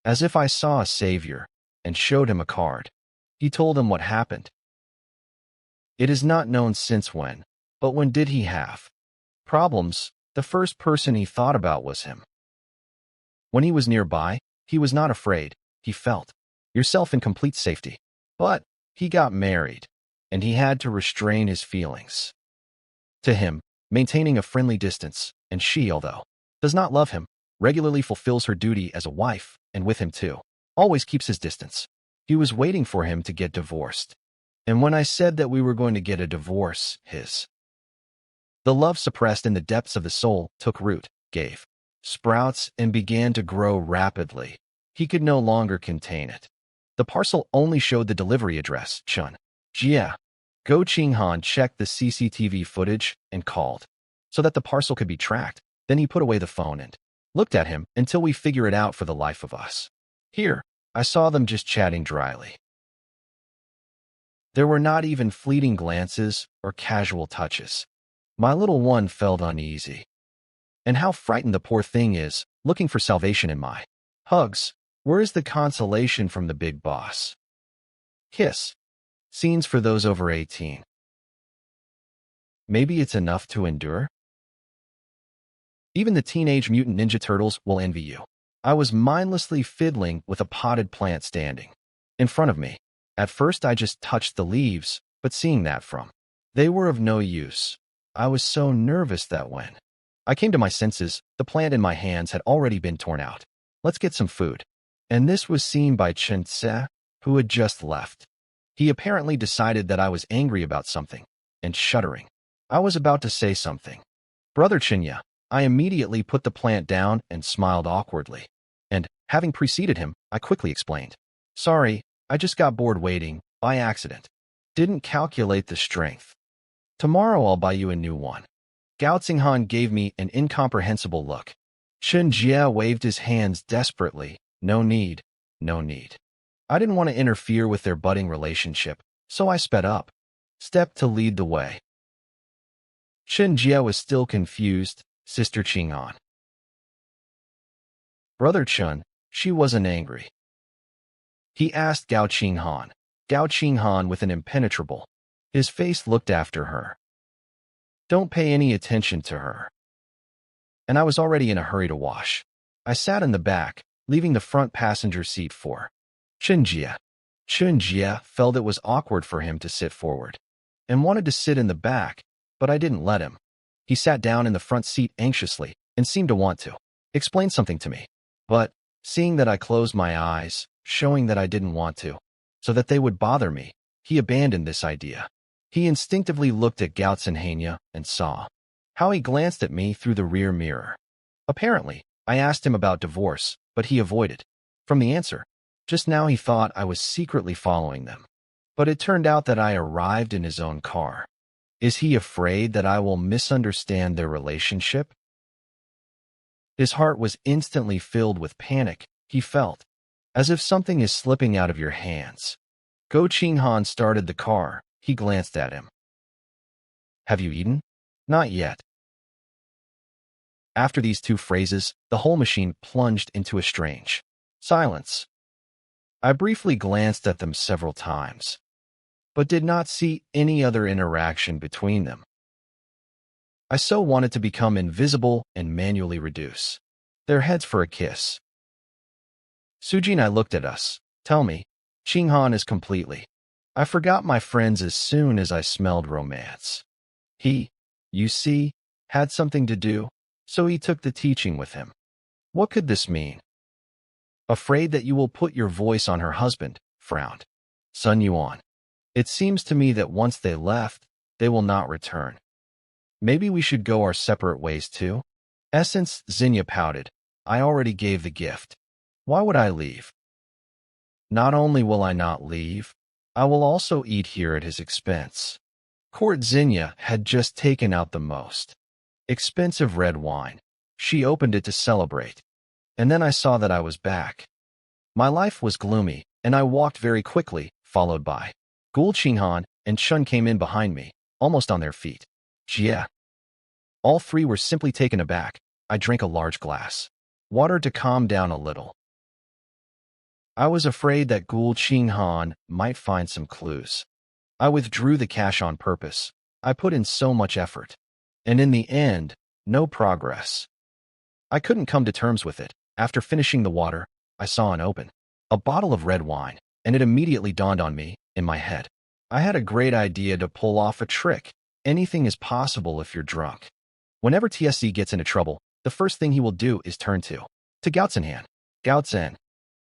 S1: as if I saw a savior, and showed him a card. He told him what happened. It is not known since when, but when did he have problems? The first person he thought about was him. When he was nearby, he was not afraid. He felt yourself in complete safety. But he got married, and he had to restrain his feelings. To him, maintaining a friendly distance, and she, although does not love him, regularly fulfills her duty as a wife, and with him too, always keeps his distance. He was waiting for him to get divorced. And when I said that we were going to get a divorce, the love suppressed in the depths of the soul took root, gave sprouts, and began to grow rapidly. He could no longer contain it. The parcel only showed the delivery address, Chun. Jia. Go Qinghan checked the CCTV footage and called, so that the parcel could be tracked. Then he put away the phone and looked at him until we figure it out for the life of us. Here, I saw them just chatting dryly. There were not even fleeting glances or casual touches. My little one felt uneasy. And how frightened the poor thing is, looking for salvation in my hugs. Where is the consolation from the big boss? Kiss. Scenes for those over 18. Maybe it's enough to endure? Even the Teenage Mutant Ninja Turtles will envy you. I was mindlessly fiddling with a potted plant standing in front of me. At first I just touched the leaves, but seeing that from they were of no use. I was so nervous that when I came to my senses, the plant in my hands had already been torn out. Let's get some food. And this was seen by Chen Tse, who had just left. He apparently decided that I was angry about something, and shuddering. I was about to say something. Brother Chinya, I immediately put the plant down and smiled awkwardly. And, having preceded him, I quickly explained. Sorry, I just got bored waiting, by accident. Didn't calculate the strength. Tomorrow I'll buy you a new one. Gao Xinghan gave me an incomprehensible look. Chen Jie waved his hands desperately. No need, no need. I didn't want to interfere with their budding relationship, so I sped up, stepped to lead the way. Chen Jie was still confused. Sister Qinghan. Brother Chen, she wasn't angry. He asked Gao Qinghan. Gao Qinghan with an impenetrable. His face looked after her. Don't pay any attention to her. And I was already in a hurry to wash. I sat in the back, leaving the front passenger seat for Chen Jie. Chen Jie felt it was awkward for him to sit forward and wanted to sit in the back, but I didn't let him. He sat down in the front seat anxiously and seemed to want to explain something to me. But, seeing that I closed my eyes, showing that I didn't want to, so that they would bother me, he abandoned this idea. He instinctively looked at Gao Zhenhania and saw how he glanced at me through the rear mirror. Apparently, I asked him about divorce, but he avoided from the answer. Just now he thought I was secretly following them. But it turned out that I arrived in his own car. Is he afraid that I will misunderstand their relationship? His heart was instantly filled with panic. He felt as if something is slipping out of your hands. Gao Qinghan started the car. He glanced at him. Have you eaten? Not yet. After these two phrases, the whole machine plunged into a strange silence. I briefly glanced at them several times, but did not see any other interaction between them. I so wanted to become invisible and manually reduce their heads for a kiss. Suji and I looked at us. Tell me, Qinghan is completely. I forgot my friends as soon as I smelled romance. He, you see, had something to do, so he took the teaching with him. What could this mean? Afraid that you will put your voice on her husband, frowned Sun Yuan. It seems to me that once they left, they will not return. Maybe we should go our separate ways too? Essence, Xenia pouted. I already gave the gift. Why would I leave? Not only will I not leave, I will also eat here at his expense. Court Xenia had just taken out the most expensive red wine. She opened it to celebrate. And then I saw that I was back. My life was gloomy, and I walked very quickly, followed by Gul Qinghan and Chun came in behind me, almost on their feet. Jie. All three were simply taken aback. I drank a large glass water to calm down a little. I was afraid that Gul Qinghan might find some clues. I withdrew the cash on purpose. I put in so much effort. And in the end, no progress. I couldn't come to terms with it. After finishing the water, I saw a bottle of red wine, and it immediately dawned on me, in my head. I had a great idea to pull off a trick. Anything is possible if you're drunk. Whenever TSC gets into trouble, the first thing he will do is turn to Gao Zhenhan. Gao Zhen,